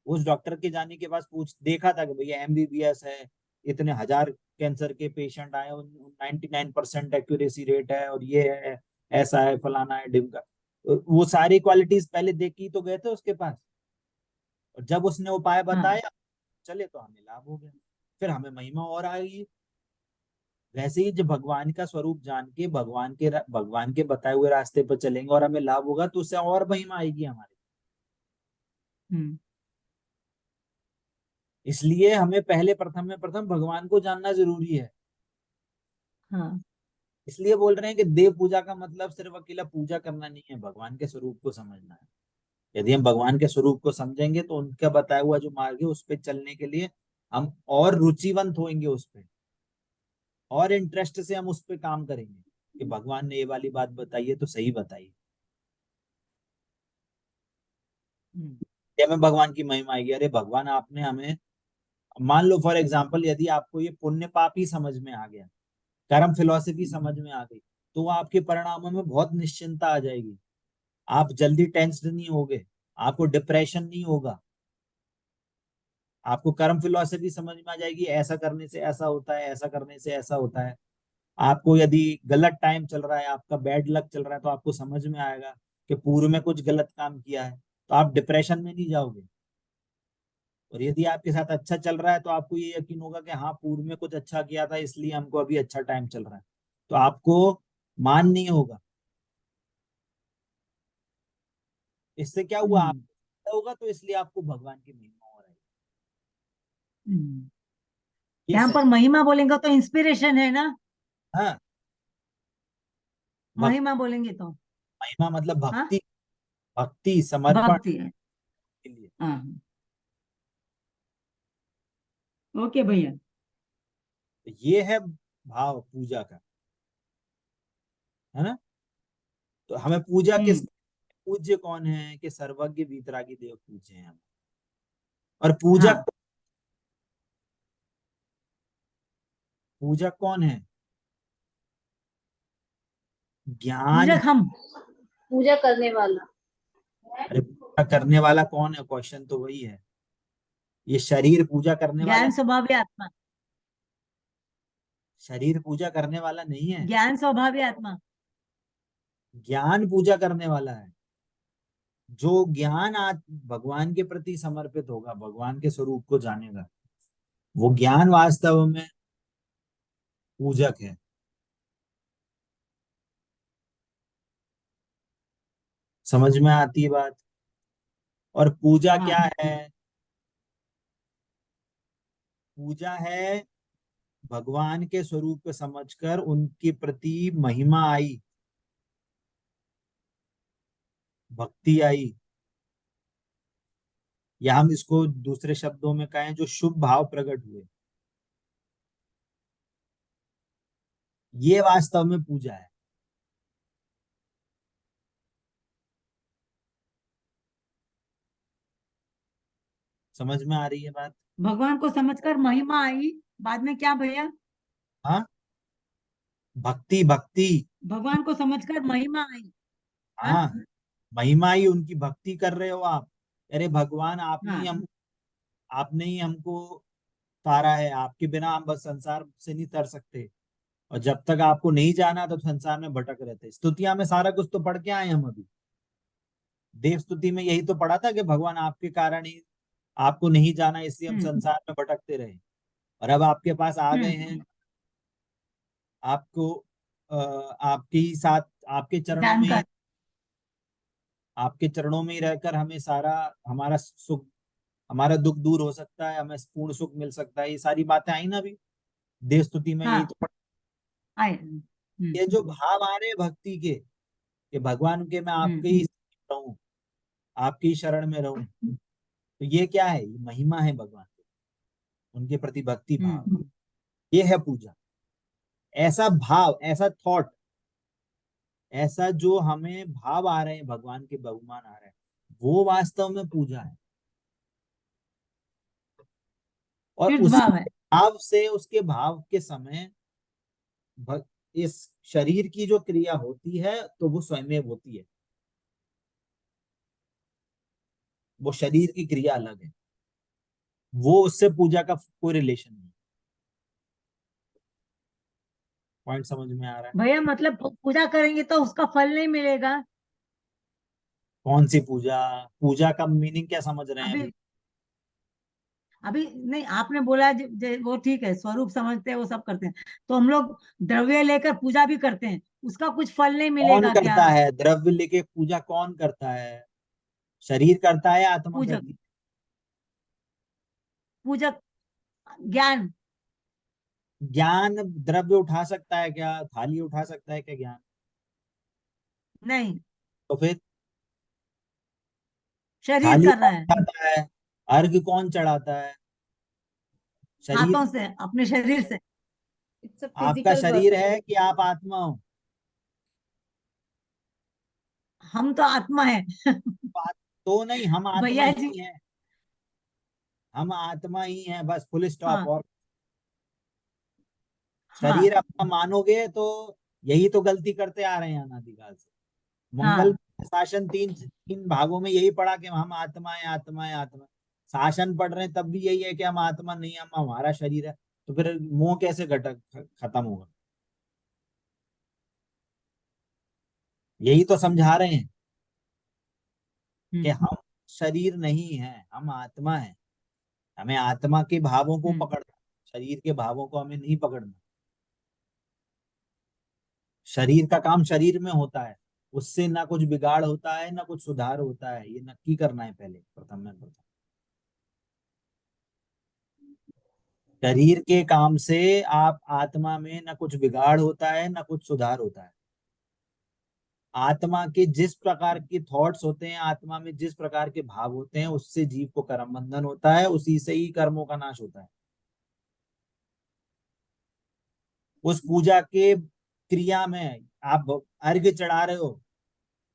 उस डॉक्टर के जाने के पास पूछ देखा था कि भैया एमबीबीएस है, इतने हजार कैंसर के पेशेंट आए, 99% एक्यूरेसी रेट है, और ये है, ऐसा है, फलाना है, ढिमका। वो सारी क्वालिटीज पहले देखी तो गए थे उसके पास। और जब उसने उपाय
हाँ।
बताया, चले तो हमें लाभ हो गया, फिर हमें महिमा और आएगी। वैसे ही जब भगवान का स्वरूप जान के भगवान के बताए हुए रास्ते पर चलेंगे और हमें लाभ होगा तो उससे और महिमा आएगी हमारी।
हम्म।
इसलिए हमें पहले प्रथम में प्रथम भगवान को जानना जरूरी है।
हाँ।
इसलिए बोल रहे हैं कि देव पूजा का मतलब सिर्फ अकेला पूजा करना नहीं है, भगवान के स्वरूप को समझना है। यदि हम भगवान के स्वरूप को समझेंगे तो उनका बताया हुआ जो मार्ग है उस पर चलने के लिए हम और रुचिवंत होंगे उस पर, और इंटरेस्ट से हम उस पर काम करेंगे कि भगवान ने ये वाली बात बताई है तो सही बताई।
हम्म।
ये हमें भगवान की महिमा आएगी। अरे भगवान आपने हमें, मान लो फॉर एग्जाम्पल, यदि आपको ये पुण्य पाप ही समझ में आ गया, कर्म फिलॉसफी समझ में आ गई, तो वो आपके परिणामों में बहुत निश्चिंतता आ जाएगी। आप जल्दी टेंस्ड नहीं होगे, आपको डिप्रेशन नहीं होगा। आपको कर्म फिलॉसफी समझ में आ जाएगी, ऐसा करने से ऐसा होता है, ऐसा करने से ऐसा होता है। आपको यदि गलत टाइम चल रहा है, आपका बैड लक चल रहा है, तो आपको समझ में आएगा कि पूर्व में कुछ गलत काम किया है, तो आप डिप्रेशन में नहीं जाओगे। और यदि आपके साथ अच्छा चल रहा है तो आपको ये यकीन होगा कि हाँ, पूर्व में कुछ अच्छा किया था इसलिए हमको अभी अच्छा टाइम चल रहा है, तो आपको मान नहीं होगा। इससे क्या हुआ? आप
हम्म।
होगा तो इसलिए आपको भगवान की महिमा हो रही
हम्म।
है। ये
यहाँ
सही।
पर महिमा बोलेंगे तो इंस्पिरेशन है ना?
हाँ, भक्ति,
महिमा बोलेंगे तो।
महिमा मतलब
हाँ।
भक्ति, भक्ति समर्पण
भक्ति है।
के लिए।
हाँ। ओके भैया।
तो ये है भाव पूजा का, है ना? तो हमें पूजा किस,
हम्म।
पूज्य कौन है? कि सर्वज्ञ वीतरागी देव पूज्य हैं हम। और पूजक,
हाँ।
पूजक कौन है? ज्ञान।
पूजक हम।
पूजा करने वाला।
अरे पूजा करने वाला कौन है? क्वेश्चन तो वही है। ये शरीर पूजा करने वाला,
ज्ञान स्वभाव आत्मा।
शरीर पूजा करने वाला नहीं है।
ज्ञान स्वभाव आत्मा।
ज्ञान पूजा करने वाला है। जो ज्ञान आज भगवान के प्रति समर्पित होगा, भगवान के स्वरूप को जानेगा, वो ज्ञान वास्तव में पूजक है। समझ में आती है बात? और पूजा
हाँ।
क्या है? पूजा है भगवान के स्वरूप को समझकर उनके प्रति महिमा आई, भक्ति आई, या हम इसको दूसरे शब्दों में कहें जो शुभ भाव प्रकट हुए, ये वास्तव में पूजा है। समझ में आ रही है बात?
भगवान को समझकर महिमा आई, बाद में क्या भैया?
हाँ, भक्ति भक्ति।
भगवान को समझकर महिमा आई। हाँ
हाँ, महिमा ही उनकी भक्ति कर रहे हो आप। अरे भगवान,
हाँ
आपने ही हमको तारा है, आपके बिना हम बस संसार से नहीं तर सकते। और जब तक आपको नहीं जाना तो संसार में भटक रहते। स्तुतियां में सारा कुछ तो पढ़ के आए हम अभी। देव स्तुति में यही तो पढ़ा था कि भगवान आपके कारण ही आपको नहीं जाना, इसलिए हम
हम्म
संसार में भटकते रहे। और अब आपके पास आ गए हैं,
हम्म
आपको आपके ही साथ, आपके चरणों में ही,
जानकर।
आपके चरणों में ही रहकर हमें सारा, हमारा सुख, हमारा दुख दूर हो सकता है, हमें पूर्ण सुख मिल सकता है। ये सारी बातें आई ना अभी देव स्तुति में, यही
हाँ
तो
आए।
ये जो भाव आ रहे हैं भक्ति के, कि भगवान के मैं आपके ही
हम्म
रहूं, आपकी ही शरण में रहूं, तो ये क्या है? ये महिमा है भगवान की, उनके प्रति भक्ति भाव।
हम्म
ये है पूजा। ऐसा भाव, ऐसा थॉट, ऐसा जो हमें भाव आ रहे हैं, भगवान के बहुमान आ रहे हैं, वो वास्तव में पूजा है। और
तीर्थ
उसी
भाव है।
भाव से, उसके भाव के समय इस शरीर की जो क्रिया होती है तो वो स्वयं होती है, वो शरीर की क्रिया अलग है, वो उससे पूजा का कोई रिलेशन नहीं। पॉइंट समझ में आ रहा है?
भैया मतलब पूजा करेंगे तो उसका फल नहीं मिलेगा?
कौन सी पूजा? पूजा का मीनिंग क्या समझ रहे हैं
अभी
अभी?
अभी नहीं, आपने बोला वो ठीक है, स्वरूप समझते हैं वो सब करते हैं, तो हम लोग द्रव्य लेकर पूजा भी करते हैं, उसका कुछ फल नहीं
कौन
मिलेगा क्या?
करता है द्रव्य लेके पूजा? कौन करता है? शरीर करता है, आत्मा
पूजक,
करती
पूजक, ज्ञान।
है? ज्ञान द्रव्य उठा सकता है क्या? थाली उठा सकता है क्या ज्ञान?
नहीं,
तो फिर
शरीर
थाली
कर रहा
कौन
है,
उठाता है? अर्घ कौन चढ़ाता है? शरीर।
हाथों से, अपने शरीर से।
इट्स अ
आपका
फिजिकल वर्क।
शरीर है कि आप आत्मा हो?
हम तो आत्मा है।
तो नहीं, हम आत्मा
भैया जी।
ही हैं। हम आत्मा ही हैं, बस, फुल स्टॉप।
हाँ
और शरीर
हाँ
अपना मानोगे तो यही तो गलती करते आ रहे हैं अनादिकाल से। मंगल
हाँ
शासन तीन तीन भागों में यही पढ़ा कि हम आत्मा है, आत्मा है, आत्मा है। शासन पढ़ रहे हैं तब भी यही है कि हम आत्मा नहीं, हम हमारा शरीर है। तो फिर मोह कैसे घटक खत्म होगा? यही तो समझा रहे हैं कि
हम्म
हम शरीर नहीं है, हम आत्मा है। हमें आत्मा के भावों को
हम्म
पकड़ना, शरीर के भावों को हमें नहीं पकड़ना। शरीर का काम शरीर में होता है, उससे ना कुछ बिगाड़ होता है ना कुछ सुधार होता है। ये नक्की करना है पहले, प्रथम में प्रथम। शरीर के काम से आप आत्मा में ना कुछ बिगाड़ होता है ना कुछ सुधार होता है। आत्मा के जिस प्रकार के थॉट्स होते हैं, आत्मा में जिस प्रकार के भाव होते हैं, उससे जीव को कर्म बंधन होता है, उसी से ही कर्मों का नाश होता है। उस पूजा के क्रिया में आप अर्घ्य चढ़ा रहे हो,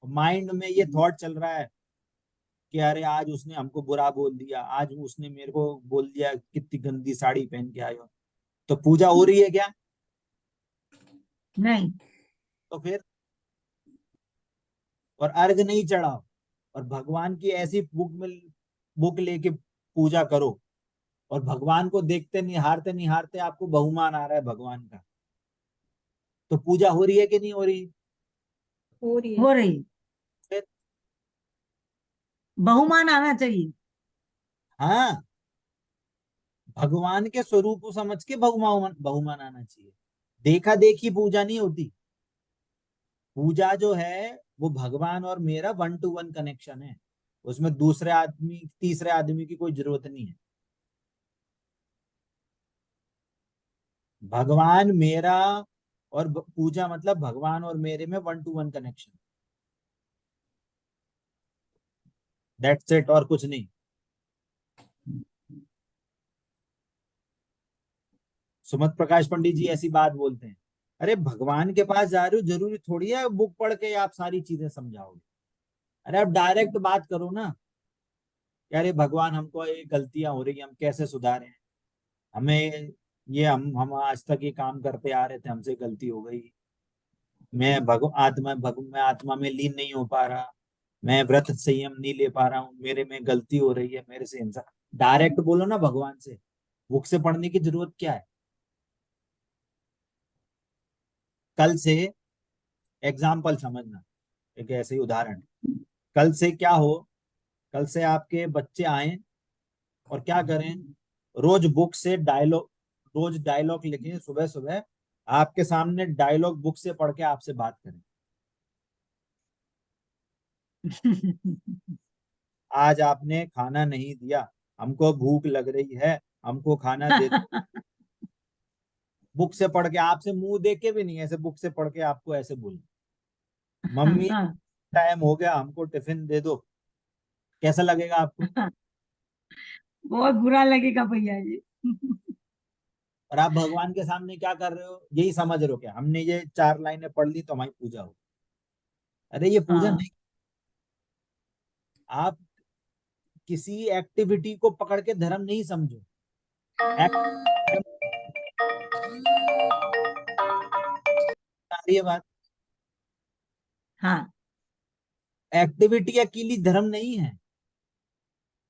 माइंड में ये थॉट चल रहा है कि अरे आज उसने हमको बुरा बोल दिया, आज उसने मेरे को बोल दिया कितनी गंदी साड़ी पहन के आयो। तो पूजा हो रही है क्या?
नहीं।
तो फिर, और अर्घ नहीं चढ़ाओ, और भगवान की ऐसी बुक लेके पूजा करो, और भगवान को देखते निहारते निहारते आपको बहुमान आ रहा है भगवान का, तो पूजा हो रही है कि नहीं हो रही?
हो रही है।
हो रही।
फिर
बहुमान आना चाहिए।
हाँ, भगवान के स्वरूप को समझ के बहुमान बहुमान आना चाहिए। देखा देखी पूजा नहीं होती। पूजा जो है वो भगवान और मेरा 1 to 1 कनेक्शन है। उसमें दूसरे आदमी तीसरे आदमी की कोई जरूरत नहीं है। भगवान मेरा और पूजा मतलब भगवान और मेरे में 1-to-1 कनेक्शन, दैट्स इट, और कुछ नहीं। सुमत प्रकाश पंडित जी ऐसी बात बोलते हैं, अरे भगवान के पास जा रहे हो, जरूरी थोड़ी है बुक पढ़ के आप सारी चीजें समझाओगे। अरे आप डायरेक्ट बात करो ना, अरे भगवान हमको ये गलतियां हो रही है, हम कैसे सुधारें, हमें ये हम आज तक ये काम करते आ रहे थे, हमसे गलती हो गई, मैं आत्मा में लीन नहीं हो पा रहा, मैं व्रत संयम नहीं ले पा रहा हूँ, मेरे में गलती हो रही है, मेरे से हिंसा। डायरेक्ट बोलो ना भगवान से, बुक से पढ़ने की जरूरत क्या है। कल से एग्जाम्पल समझना, एक ऐसे ही उदाहरण, कल से क्या हो, कल से आपके बच्चे आए और क्या करें, रोज बुक से डायलॉग, रोज डायलॉग लिखें, सुबह सुबह आपके सामने डायलॉग बुक से पढ़ के आपसे बात करें। आज आपने खाना नहीं दिया, हमको भूख लग रही है, हमको खाना दे। बुक से पढ़ के, आपसे मुंह देख के भी नहीं, ऐसे बुक से पढ़ के आपको ऐसे बोल, मम्मी टाइम हो गया, हमको टिफिन दे दो। कैसा लगेगा आपको?
बहुत बुरा लगेगा भैया जी।
और आप भगवान के सामने क्या कर रहे हो, यही समझ रहे हो क्या हमने ये 4 लाइनें पढ़ ली तो हमारी पूजा हो? अरे ये पूजा
हाँ।
नहीं। आप किसी एक्टिविटी को पकड़ के धर्म नहीं समझो। धर्म आ रही है बात,
हाँ।
एक्टिविटी अकेली धर्म नहीं है।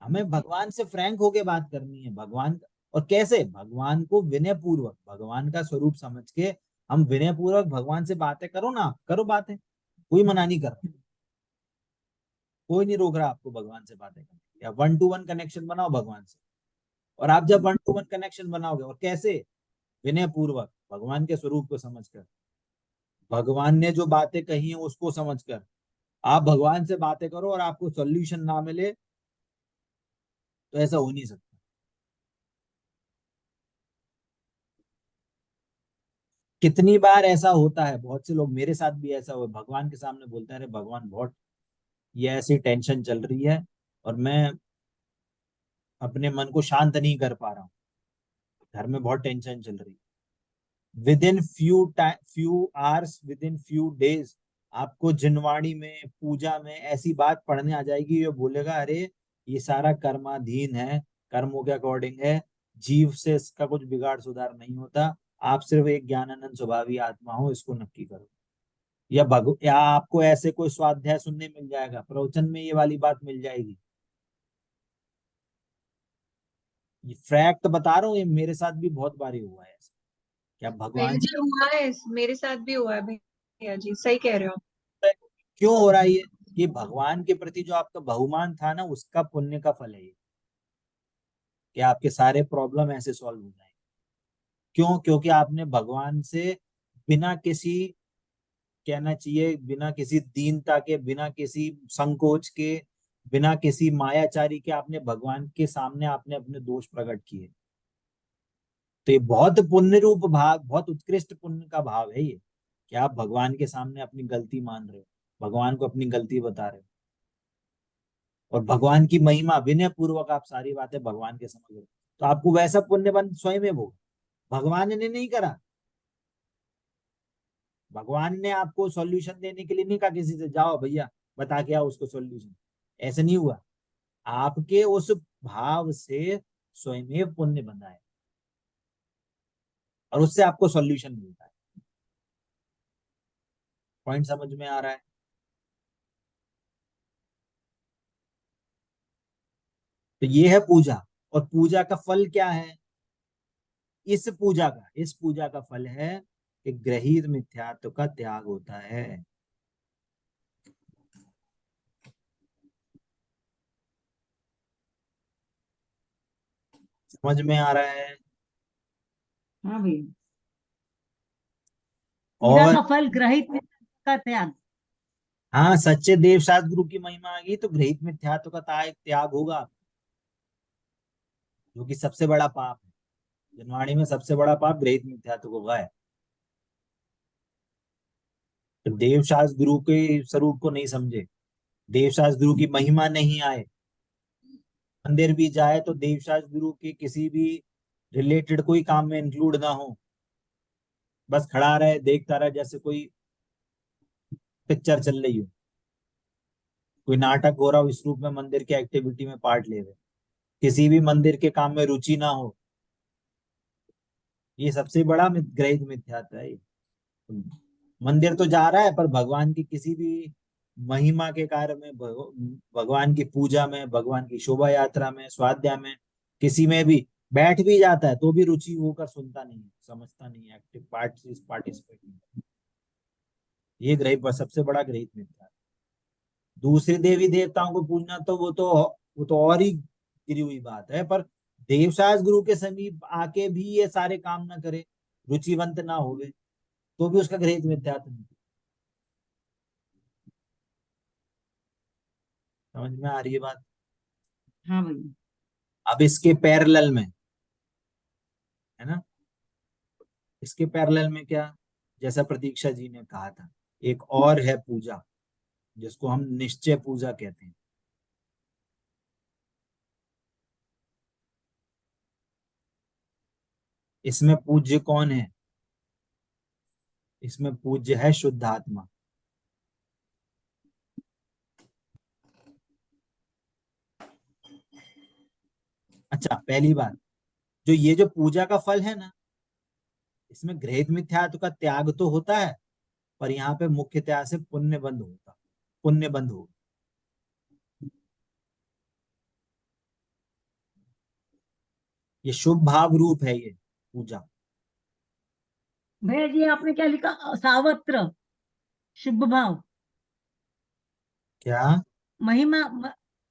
हमें भगवान से फ्रैंक होके बात करनी है, भगवान और कैसे, भगवान को विनय पूर्वक, भगवान का स्वरूप समझ के हम विनय पूर्वक भगवान से बातें करो ना, आप करो बातें, कोई मना नहीं कर रहा, कोई नहीं रोक रहा आपको भगवान से बातें करने, या 1-to-1 कनेक्शन बनाओ भगवान से। और आप जब 1-to-1 कनेक्शन बनाओगे, और कैसे, विनय पूर्वक भगवान के स्वरूप को समझकर, भगवान ने जो बातें कही हैं उसको समझकर आप भगवान से बातें करो, और आपको सॉल्यूशन ना मिले तो ऐसा हो नहीं सकता। कितनी बार ऐसा होता है, बहुत से लोग, मेरे साथ भी ऐसा हुआ, भगवान के सामने बोलते हैं, अरे भगवान बहुत ये ऐसी टेंशन चल रही है और मैं अपने मन को शांत नहीं कर पा रहा हूँ, घर में बहुत टेंशन चल रही है। With in few hours, with in few days, आपको जिनवाणी में, पूजा में ऐसी बात पढ़ने आ जाएगी, ये बोलेगा अरे ये सारा कर्माधीन है, कर्मों के अकॉर्डिंग है, जीव से इसका कुछ बिगाड़ सुधार नहीं होता, आप सिर्फ एक ज्ञानानंद स्वभावी आत्मा हो, इसको नक्की करो। या आपको ऐसे कोई स्वाध्याय सुनने मिल जाएगा, प्रवचन में ये वाली बात मिल जाएगी। ये फैक्ट बता रहा हूँ, ये मेरे साथ भी बहुत बारी हुआ है ऐसा। क्या भगवान
जी हुआ है, मेरे साथ भी हुआ है भैया जी, सही कह रहे हो।
क्यों हो रहा है ये? कि भगवान के प्रति जो आपका बहुमान था ना, उसका पुण्य का फल है ये, कि आपके सारे प्रॉब्लम ऐसे सॉल्व हो जाएंगे। क्यों? क्योंकि आपने भगवान से बिना किसी, कहना चाहिए बिना किसी दीनता के, बिना किसी संकोच के, बिना किसी मायाचारी के, आपने भगवान के सामने आपने अपने दोष प्रकट किए। तो ये बहुत पुण्य रूप भाव, बहुत उत्कृष्ट पुण्य का भाव है ये, कि आप भगवान के सामने अपनी गलती मान रहे हो, भगवान को अपनी गलती बता रहे हो, और भगवान की महिमा विनय पूर्वक आप सारी बातें भगवान के समझ रहे हो, तो आपको वैसा पुण्य बन स्वयं वो, भगवान ने नहीं करा। भगवान ने आपको सॉल्यूशन देने के लिए नहीं कहा किसी से, जाओ भैया बता के आओ उसको सॉल्यूशन, ऐसे नहीं हुआ। आपके उस भाव से स्वयं पुण्य बंधा है, और उससे आपको सॉल्यूशन मिलता है। पॉइंट समझ में आ रहा है? तो ये है पूजा। और पूजा का फल क्या है? इस पूजा का फल है कि ग्रहित मिथ्यात्व का त्याग होता है। समझ में आ रहा है?
हाँ भैया, पूजा
और
का फल ग्रहित का त्याग।
हाँ, सच्चे देवशास्त्र गुरु की महिमा आ गई तो गृहीत मिथ्यात्व का त्याग होगा, जो कि सबसे बड़ा पाप है। जनवाणी में सबसे बड़ा पाप गृहीत मिथ्यात्व को है। तो देवशास्त्र गुरु के स्वरूप को नहीं समझे, देवशास्त्र गुरु की महिमा नहीं आए, मंदिर भी जाए तो देवशास्त्र गुरु के किसी भी रिलेटेड कोई काम में इंक्लूड ना हो, बस खड़ा रहे देखता रहे, जैसे कोई पिक्चर चल रही हो, कोई नाटक हो रहा हो, इस रूप में मंदिर के एक्टिविटी में पार्ट ले रहे, किसी भी मंदिर के काम में रुचि ना हो। ये सबसे बड़ा ग्रहित मिथ्यात्व है। मंदिर तो जा रहा है पर भगवान की किसी भी महिमा के कार्य में, भगवान की पूजा में, भगवान की शोभा यात्रा में, स्वाध्याय में, किसी में भी बैठ भी जाता है तो भी रुचि होकर सुनता नहीं, समझता नहीं, एक्टिव पार्टिसिपेट नहीं। ये ग्रहित सबसे बड़ा ग्रहित मिथ्या है। दूसरे देवी देवताओं को पूजना तो वो तो और ही गिरी हुई बात है, पर देवशास्त्र गुरु के समीप आके भी ये सारे काम ना करे, रुचिवंत ना होवे, तो भी उसका ग्रहित मिथ्यात्व नहीं। समझ में आ रही है बात?
हाँ भैया।
अब इसके पैरेलल में है ना, इसके पैरेलल में क्या, जैसा प्रतीक्षा जी ने कहा था, एक और है पूजा, जिसको हम निश्चय पूजा कहते हैं। इसमें पूज्य कौन है? इसमें पूज्य है शुद्ध आत्मा। अच्छा, पहली बात, जो पूजा का फल है ना, इसमें गृहीत मिथ्यात्व का त्याग तो होता है, पर यहाँ पे मुख्यतया से पुण्य बंध होता, पुण्य बंध होगा। ये शुभ भाव रूप है ये पूजा।
भैया जी आपने क्या लिखा, सावत्र शुभ भाव
क्या?
महिमा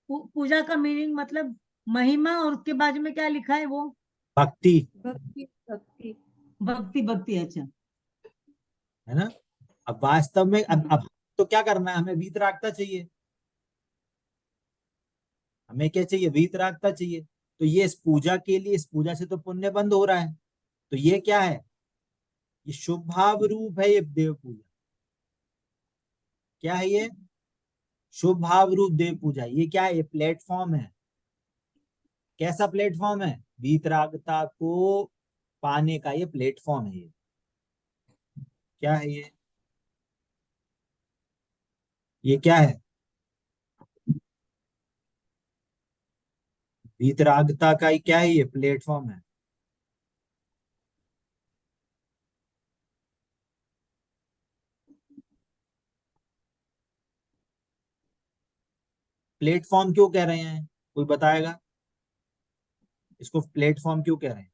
पूजा का मीनिंग मतलब महिमा, और उसके बाद में क्या लिखा है वो?
भक्ति,
भक्ति भक्ति।
भक्ति। भक्ति, अच्छा।
है ना। अब वास्तव में अब
हाँ।
अब तो क्या करना है, हमें वीतरागता चाहिए, हमें क्या चाहिए, वीतरागता चाहिए। तो ये इस पूजा के लिए, इस पूजा से तो पुण्य बंद हो रहा है, तो ये क्या है, ये शुभ भाव रूप है ये देव पूजा। क्या है ये? शुभ भाव रूप देव पूजा। ये क्या है, ये प्लेटफॉर्म है। कैसा प्लेटफॉर्म है? वीतरागता को पाने का ये प्लेटफॉर्म है। ये क्या है ये क्या है? वीतरागता का ही क्या है, ये प्लेटफॉर्म है। प्लेटफॉर्म क्यों कह रहे हैं, कोई बताएगा? इसको प्लेटफॉर्म क्यों कह रहे हैं?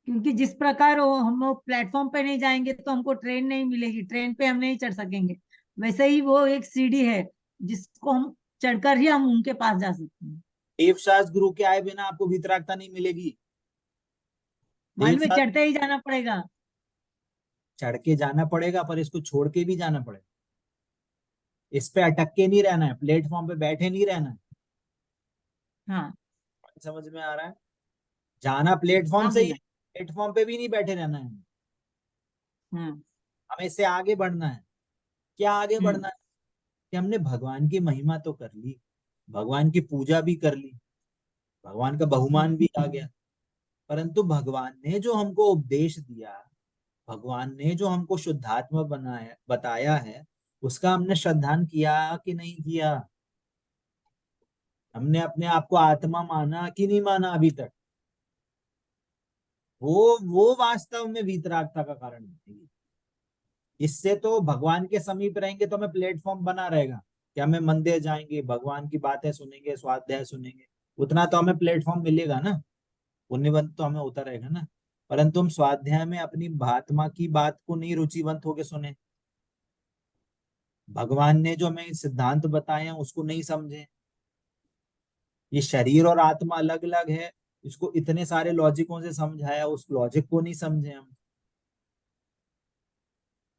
क्योंकि जिस प्रकार हम लोग प्लेटफॉर्म पे नहीं जाएंगे तो हमको ट्रेन नहीं मिलेगी, ट्रेन पे हम नहीं चढ़ सकेंगे, वैसे ही वो एक सीढ़ी है जिसको हम चढ़कर ही हम उनके पास जा सकते हैं।
देवशास्त्र गुरु के आए बिना आपको वीतरागता नहीं मिलेगी।
मालूम है,
देवशास्त्र
चढ़ते ही जाना पड़ेगा।
चढ़ के जाना पड़ेगा, पर इसको छोड़ के भी जाना पड़ेगा। इस पे अटक के नहीं रहना है, प्लेटफॉर्म पे बैठे नहीं रहना है।
हाँ।
समझ में आ रहा है? जाना प्लेटफॉर्म
हाँ
से ही है,
भैया।
प्लेटफॉर्म पे भी नहीं बैठे रहना है।
हाँ।
हमें इससे आगे बढ़ना है। क्या आगे
हम्म।
बढ़ना है? कि हमने भगवान की महिमा तो कर ली, भगवान की पूजा भी कर ली, भगवान का बहुमान भी आ गया, परंतु भगवान ने जो हमको उपदेश दिया, भगवान ने जो हमको शुद्धात्मा बनाया बताया है, उसका हमने श्रद्धान किया कि नहीं किया? हमने अपने आप को आत्मा माना कि नहीं माना अभी तक? वो वास्तव में वीतरागता का कारण है। इससे तो भगवान के समीप रहेंगे तो हमें प्लेटफॉर्म बना रहेगा कि हमें मंदिर जाएंगे, भगवान की बातें सुनेंगे, स्वाध्याय सुनेंगे, उतना तो हमें प्लेटफॉर्म मिलेगा ना, पुण्यवंत तो हमें होता रहेगा ना। परंतु हम स्वाध्याय में अपनी आत्मा की बात को नहीं रुचिवंत होके सुने, भगवान ने जो हमें सिद्धांत बताए हैं उसको नहीं समझे। ये शरीर और आत्मा अलग अलग है, इसको इतने सारे लॉजिकों से समझाया, उस लॉजिक को नहीं समझे हम।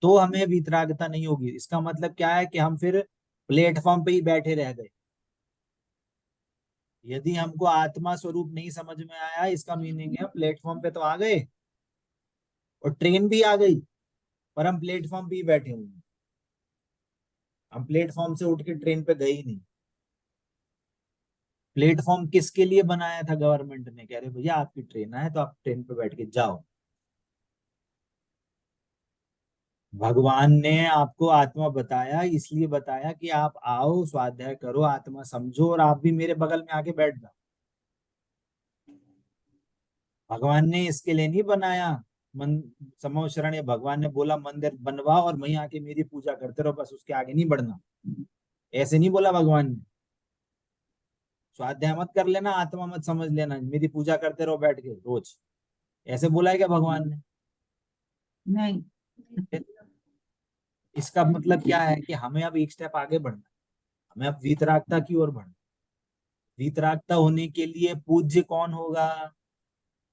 तो हमें वीतरागता नहीं होगी। इसका मतलब क्या है कि हम फिर प्लेटफॉर्म पे ही बैठे रह गए। यदि हमको आत्मा स्वरूप नहीं समझ में आया, इसका मीनिंग है प्लेटफॉर्म पे तो आ गए और ट्रेन भी आ गई, पर हम प्लेटफॉर्म पे ही बैठे हुए हैं। हम प्लेटफॉर्म से उठ के ट्रेन पे गए ही नहीं। प्लेटफॉर्म किसके लिए बनाया था गवर्नमेंट ने? कह रहे भैया आपकी ट्रेन है तो आप ट्रेन पे बैठ के जाओ। भगवान ने आपको आत्मा बताया, इसलिए बताया कि आप आओ, स्वाध्याय करो, आत्मा समझो, और आप भी मेरे बगल में आके बैठ जाओ। भगवान ने इसके लिए नहीं बनाया मन समोशरण, या भगवान ने बोला मंदिर बनवाओ और वहीं आके मेरी पूजा करते रहो, बस उसके आगे नहीं बढ़ना। ऐसे नहीं बोला भगवान ने। स्वाध्याय मत कर लेना, आत्मा मत समझ लेना, मेरी पूजा करते रहो बैठ के रोज, ऐसे बोला है क्या भगवान ने?
नहीं।
इसका मतलब क्या है कि हमें अब एक स्टेप आगे बढ़ना है। हमें अब वीतरागता की ओर बढ़ना। वीतरागता होने के लिए पूज्य कौन होगा?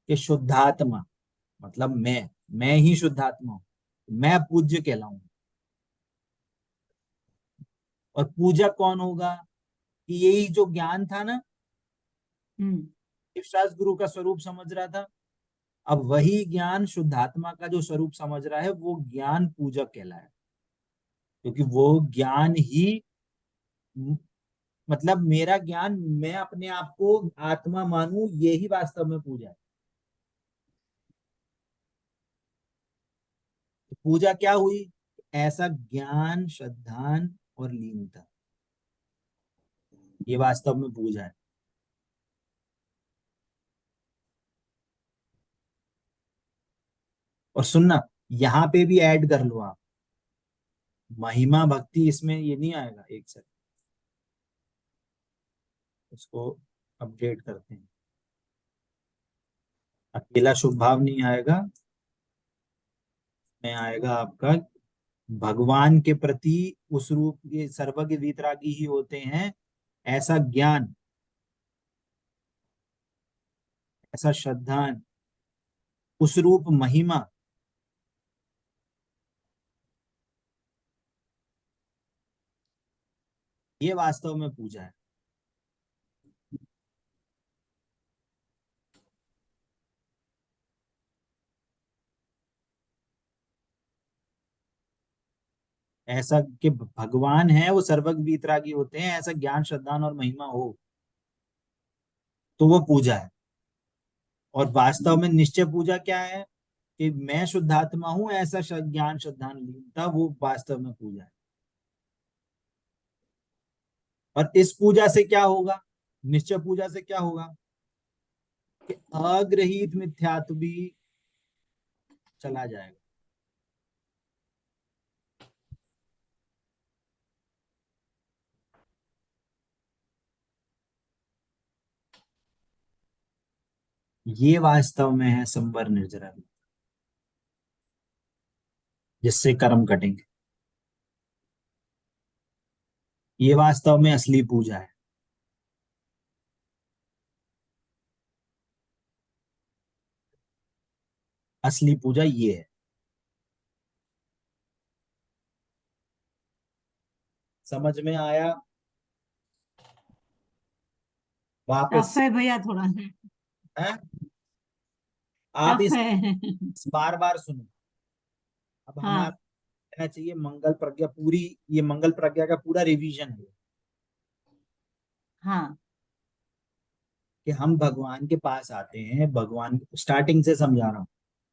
कि शुद्धात्मा, मतलब मैं ही शुद्धात्मा हूं, मैं पूज्य कहलाऊंगा। और पूजक कौन होगा? कि यही जो ज्ञान था ना,
हम्म।
शिवशास्त्र गुरु का स्वरूप समझ रहा था, अब वही ज्ञान शुद्धात्मा का जो स्वरूप समझ रहा है, वो ज्ञान पूजक कहलाए। क्योंकि वो ज्ञान ही मतलब मेरा ज्ञान, मैं अपने आप को आत्मा मानूं, यही वास्तव में पूजा है। तो पूजा क्या हुई? ऐसा ज्ञान, श्रद्धान और लीनता, ये वास्तव में पूजा है। और सुनना, यहाँ पे भी ऐड कर लो आप, महिमा भक्ति इसमें ये नहीं आएगा। एक सेकंड, उसको अपडेट करते हैं। अकेला शुभ भाव नहीं आएगा, में आएगा आपका भगवान के प्रति उस रूप के सर्वज्ञ वीतरागी ही होते हैं, ऐसा ज्ञान, ऐसा श्रद्धान, उस रूप महिमा, ये वास्तव में पूजा है। ऐसा कि भगवान है वो सर्वज्ञ वीतरागी होते हैं, ऐसा ज्ञान, श्रद्धान और महिमा हो तो वो पूजा है। और वास्तव में निश्चय पूजा क्या है? कि मैं शुद्धात्मा हूं, ऐसा ज्ञान, श्रद्धान, लीनता, वो वास्तव में पूजा है। और इस पूजा से क्या होगा? निश्चय पूजा से क्या होगा? कि अग्रहित मिथ्यात्व भी चला जाएगा। ये वास्तव में है संवर निर्जरा, जिससे कर्म कटेंगे। ये वास्तव में असली पूजा है। असली पूजा ये है। समझ में आया? वापस
टफ है भैया थोड़ा।
है, आप
टफ
इस
है।
बार बार सुनो। अब हमारा
हाँ।
कहना चाहिए मंगल प्रज्ञा पूरी, ये मंगल प्रज्ञा का पूरा रिवीजन है
हाँ।
कि हम भगवान के पास आते हैं। भगवान स्टार्टिंग से समझा रहा हूँ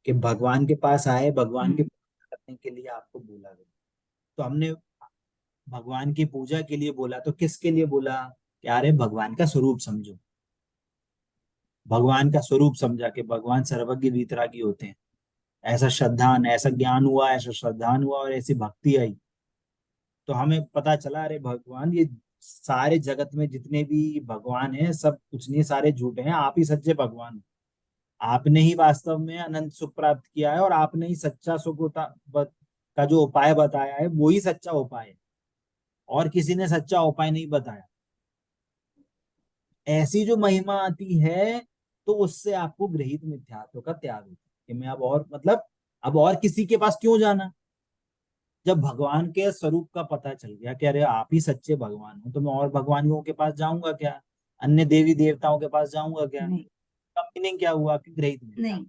कि भगवान के पास आए, भगवान के
हम्म।
पूजा करने के लिए आपको बोला गया। तो हमने भगवान की पूजा के लिए बोला, तो किसके लिए बोला? कि अरे भगवान का स्वरूप समझो। भगवान का स्वरूप समझा कि भगवान सर्वज्ञ वीतरागी होते हैं, ऐसा श्रद्धान, ऐसा ज्ञान हुआ, ऐसा श्रद्धान हुआ और ऐसी भक्ति आई। तो हमें पता चला अरे भगवान, ये सारे जगत में जितने भी भगवान हैं सब कुछ नहीं, सारे झूठे हैं, आप ही सच्चे भगवान हो। आपने ही वास्तव में अनंत सुख प्राप्त किया है, और आपने ही सच्चा सुख का जो उपाय बताया है वो ही सच्चा उपाय है, और किसी ने सच्चा उपाय नहीं बताया। ऐसी जो महिमा आती है, तो उससे आपको गृहीत मिथ्यात्व का त्याग होता है कि मैं अब और मतलब अब और किसी के पास क्यों जाना? जब भगवान के स्वरूप का पता चल गया कि अरे आप ही सच्चे भगवान हो, तो मैं और भगवानों के पास जाऊंगा क्या, अन्य देवी देवताओं के पास जाऊंगा क्या?
नहीं
का मीनिंग क्या हुआ कि ग्रहित मिथ्या।
नहीं।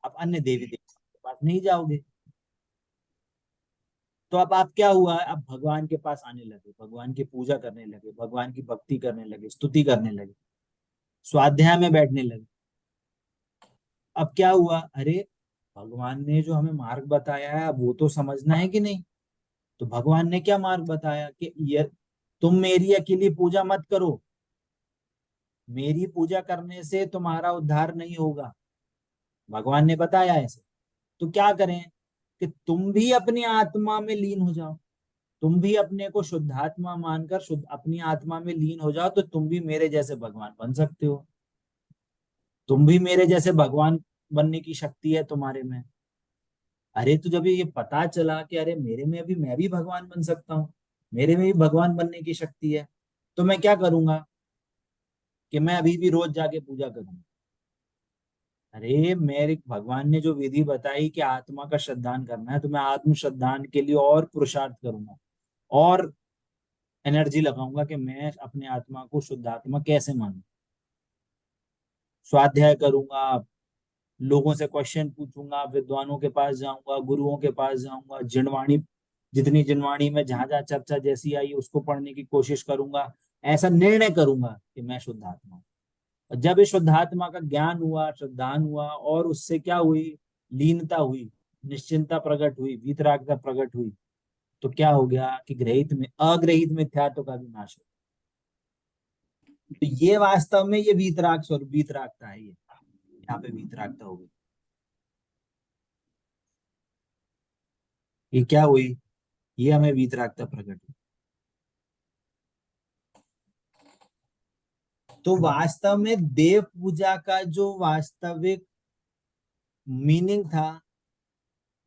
आप अन्य देवी देवताओं के पास नहीं जाओगे, तो अब आप क्या हुआ, अब भगवान के पास आने लगे, भगवान की पूजा करने लगे, भगवान की भक्ति करने लगे, स्तुति करने लगे, स्वाध्याय में बैठने लगे। अब क्या हुआ, अरे भगवान ने जो हमें मार्ग बताया है अब वो तो समझना है कि नहीं। तो भगवान ने क्या मार्ग बताया कि ये तुम मेरी अकेली पूजा मत करो, मेरी पूजा करने से तुम्हारा उद्धार नहीं होगा, भगवान ने बताया ऐसे। तो क्या करें कि तुम भी अपनी आत्मा में लीन हो जाओ, तुम भी अपने को शुद्धात्मा मानकर शुद्ध अपनी आत्मा में लीन हो जाओ, तो तुम भी मेरे जैसे भगवान बन सकते हो, तुम भी मेरे जैसे भगवान बनने की शक्ति है तुम्हारे में। अरे तो जब ये पता चला कि अरे मेरे में अभी मैं भी भगवान बन सकता हूँ, मेरे में भी भगवान बनने की शक्ति है, तो मैं क्या करूंगा कि मैं अभी भी रोज जाके पूजा करूंगा। अरे मेरे भगवान ने जो विधि बताई कि आत्मा का श्रद्धान करना है, तो मैं आत्म श्रद्धान के लिए और पुरुषार्थ करूंगा और एनर्जी लगाऊंगा कि मैं अपने आत्मा को शुद्ध आत्मा कैसे मानूं। स्वाध्याय करूंगा, लोगों से क्वेश्चन पूछूंगा, विद्वानों के पास जाऊंगा, गुरुओं के पास जाऊंगा, जिनवाणी जितनी जिनवाणी में जहां जहां चर्चा जैसी आई उसको पढ़ने की कोशिश करूंगा। ऐसा निर्णय करूंगा कि मैं शुद्ध आत्मा हूं। और जब इस शुद्धात्मा का ज्ञान हुआ, श्रद्धान हुआ, और उससे क्या हुई, लीनता हुई, निश्चिंता प्रकट हुई, वीतरागता प्रकट हुई, तो क्या हो गया कि ग्रहित में अग्रहित मिथ्यात्व का भी नाश हो। तो ये वास्तव में ये वीतराग स्वरूप वीतरागता है, ये यहाँ पे वीतरागता हो गई। ये क्या हुई, ये हमें वीतरागता प्रकट हुई। तो वास्तव में देव पूजा का जो वास्तविक मीनिंग था,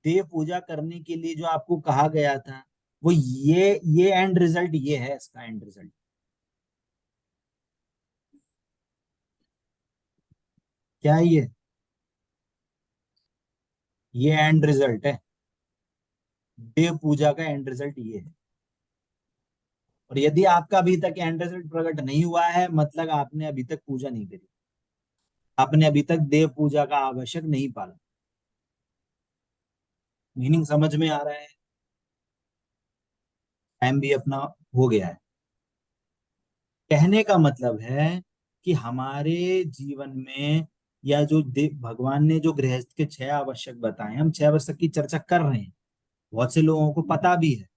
देव पूजा करने के लिए जो आपको कहा गया था, वो ये एंड रिजल्ट ये है, इसका एंड रिजल्ट क्या है, ये एंड रिजल्ट है, देव पूजा का एंड रिजल्ट ये है। और यदि आपका अभी तक एंड रिजल्ट प्रकट नहीं हुआ है, मतलब आपने अभी तक पूजा नहीं करी, आपने अभी तक देव पूजा का आवश्यक नहीं पाला। मीनिंग समझ में आ रहा है? टाइम भी अपना हो गया है। कहने का मतलब है कि हमारे जीवन में, या जो भगवान ने जो गृहस्थ के 6 आवश्यक बताए, हम 6 आवश्यक की चर्चा कर रहे हैं, बहुत से लोगों को पता भी है,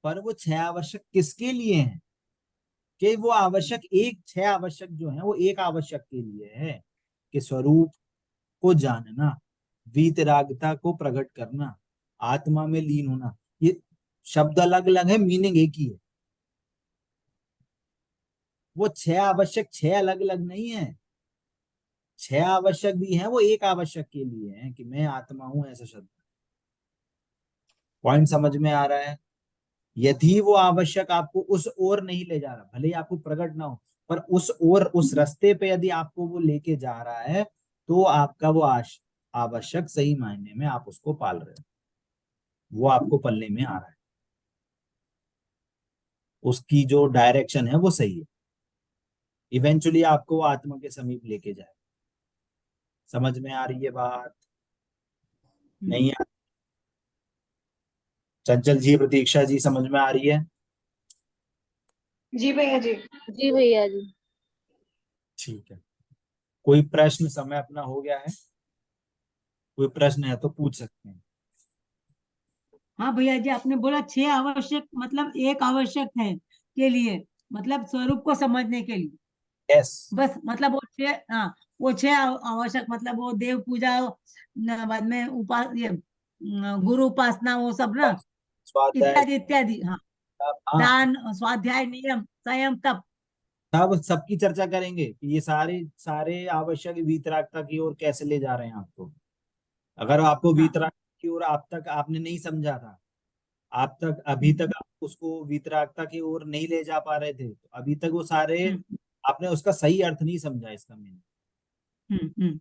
पर वो 6 आवश्यक किसके लिए हैं? कि वो आवश्यक एक 6 आवश्यक जो है वो एक आवश्यक के लिए है कि स्वरूप को जानना, वीतरागता को प्रकट करना, आत्मा में लीन होना। ये शब्द अलग अलग है, मीनिंग एक ही है। वो 6 आवश्यक 6 अलग अलग नहीं है, 6 आवश्यक भी है, वो एक आवश्यक के लिए है कि मैं आत्मा हूं, ऐसा शब्द। पॉइंट समझ में आ रहा है? यदि वो आवश्यक आपको उस ओर नहीं ले जा रहा, भले ही आपको प्रकट ना हो, पर उस ओर, उस रास्ते पे यदि आपको वो लेके जा रहा है, तो आपका वो आवश्यक सही मायने में आप उसको पाल रहे हो, वो आपको पलने में आ रहा है, उसकी जो डायरेक्शन है वो सही है, इवेंचुअली आपको वो आत्मा के समीप लेके जाए। समझ में आ रही है बात? नहीं आ? चंचल जी, प्रतीक्षा जी, समझ में आ रही है?
जी भैया जी।
जी भैया जी।
ठीक है। कोई प्रश्न? समय अपना हो गया है, कोई प्रश्न है तो पूछ सकते हैं।
हाँ भैया जी, आपने बोला 6 आवश्यक, मतलब एक आवश्यक है के लिए, मतलब स्वरूप को समझने के लिए,
यस।
बस मतलब वो 6, हाँ वो 6 आवश्यक, मतलब वो देव पूजा, बाद में ये गुरु उपासना, वो सब ना,
स्वाध्याय।
इत्यादि इत्यादि, हाँ।
हाँ,
दान, स्वाध्याय, नियम, संयम, तप।
तब सबकी चर्चा करेंगे कि ये सारे सारे आवश्यक वीतरागता की ओर कैसे ले जा रहे हैं आपको। अगर आपको
हाँ।
वीतरागता की ओर आप तक आपने नहीं समझा था, आप तक अभी
हम्म
तक आप उसको वीतरागता की ओर नहीं ले जा पा रहे थे, तो अभी तक वो सारे
हम्म
आपने उसका सही अर्थ नहीं समझा, इसका मीनिंग।
हम्म हम्म।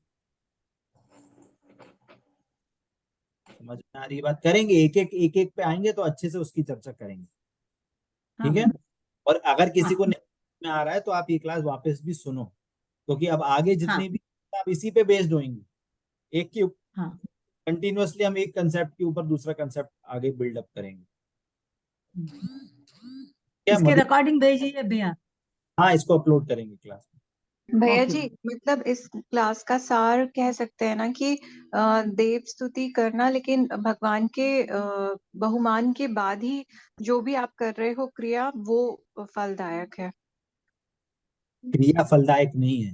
समझ में आ रही बात? करेंगे एक एक पे आएंगे तो अच्छे से उसकी चर्चा करेंगे,
हाँ
ठीक है।
भैया,
और अगर किसी को
हाँ
नहीं में आ रहा है तो आप ये क्लास वापस भी सुनो, क्योंकि अब आगे
हाँ
जितनी भी आप इसी पे बेस्ड होंगे। एक की
हाँ।
कंटिन्यूअसली हम एक कंसेप्ट के ऊपर दूसरा कंसेप्ट आगे बिल्डअप करेंगे। क्या
इसके
मधु?
रिकॉर्डिंग भेजिए भैया।
हाँ, इसको अपलोड करेंगे क्लास में।
भैया
ओके
जी, मतलब इस क्लास का सार कह सकते हैं ना कि देव स्तुति करना, लेकिन भगवान के बहुमान के बाद ही जो भी आप कर रहे हो क्रिया वो फलदायक है।
क्रिया फलदायक नहीं है,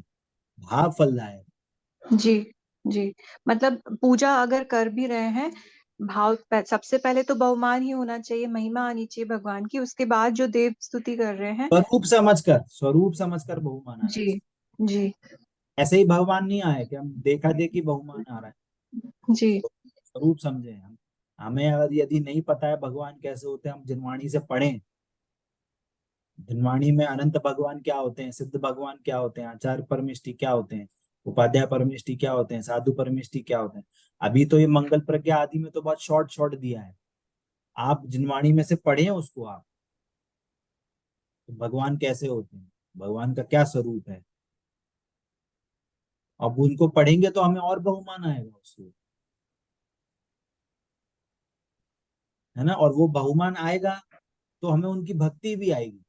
भाव फलदायक।
जी जी, मतलब पूजा अगर कर भी रहे हैं, भाव सबसे पहले तो बहुमान ही होना चाहिए, महिमा आनी चाहिए भगवान की, उसके बाद जो देव स्तुति कर रहे हैं।
स्वरूप समझकर बहुमान आना
जी
चाहिए।
जी
ऐसे ही भगवान नहीं आए कि हम देखा देखी बहुमान आ रहा है।
जी
स्वरूप समझे हम। हमें अगर यदि नहीं पता है भगवान कैसे होते हैं, हम जिनवाणी से पढ़ें। जिनवाणी में अनंत भगवान क्या होते हैं, सिद्ध भगवान क्या होते हैं, आचार्य परमिष्टि क्या होते हैं, उपाध्याय परमिष्टि क्या होते हैं, साधु परमिष्टि क्या होते हैं। अभी तो ये मंगल प्रज्ञा आदि में तो बहुत शॉर्ट शॉर्ट दिया है। आप जिनवाणी में से पढ़ें उसको आप, तो भगवान कैसे होते हैं, भगवान का क्या स्वरूप है। अब उनको पढ़ेंगे तो हमें और बहुमान आएगा उसको, है ना। और वो बहुमान आएगा तो हमें उनकी भक्ति भी आएगी।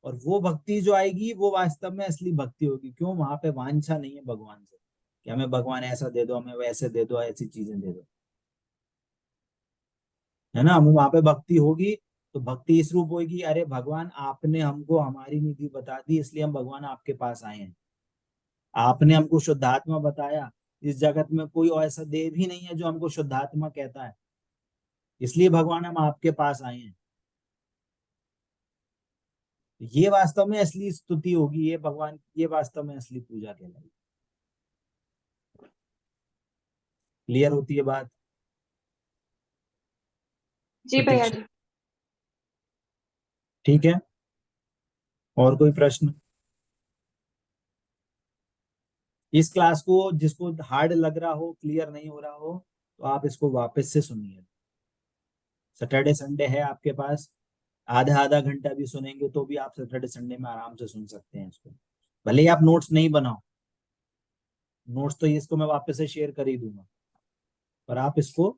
और वो भक्ति जो आएगी वो वास्तव में असली भक्ति होगी। क्यों? वहां पे वांछा नहीं है भगवान से कि हमें भगवान ऐसा दे दो, हमें वैसे दे दो, ऐसी चीजें दे दो, है ना। हमें वहां पे भक्ति होगी तो भक्ति इस रूप होगी, अरे भगवान आपने हमको हमारी निधि बता दी, इसलिए हम भगवान आपके पास आए हैं। आपने हमको शुद्धात्मा बताया, इस जगत में कोई ऐसा देव ही नहीं है जो हमको शुद्धात्मा कहता है, इसलिए भगवान हम आपके पास आए हैं। ये वास्तव में असली स्तुति होगी, ये भगवान, ये वास्तव में असली पूजा कहलाएगी। क्लियर होती है बात?
जी भैया
प्रतीक्षा,
जी।
ठीक है। और कोई प्रश्न? इस क्लास को जिसको हार्ड लग रहा हो, क्लियर नहीं हो रहा हो, तो आप इसको वापस से सुनिए। सैटरडे संडे है आपके पास, आधा आधा घंटा भी सुनेंगे तो भी आप सैटरडे संडे में आराम से सुन सकते हैं इसको। भले ही आप नोट्स नहीं बनाओ, नोट्स तो इसको मैं वापस से शेयर कर ही दूंगा, पर आप इसको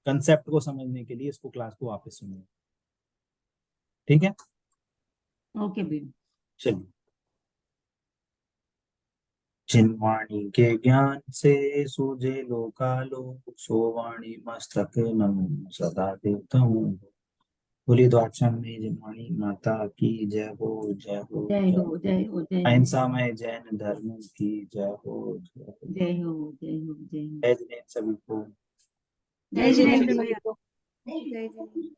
कंसेप्ट को समझने के लिए इसको क्लास को वापस सुनिए, ठीक है।
ओके भैया।
चलिए। जिनवाणी के ज्ञान से सूझे लोकालोक, सो वाणी मस्तक नमो सदा देवतम। बोली द्वाचन में जिनवाणी माता की जय हो, जय हो,
जय
जय।
हो जय हो जय हो
अहिंसा में जैन धर्म की जय हो, जय हो।
जय हो जय हो जय हो।
जय जिनेन्द्र सभी को।
जय
जय
जिनेन्द्र
जिनेन्द्र
भैया।
को।
जय जय।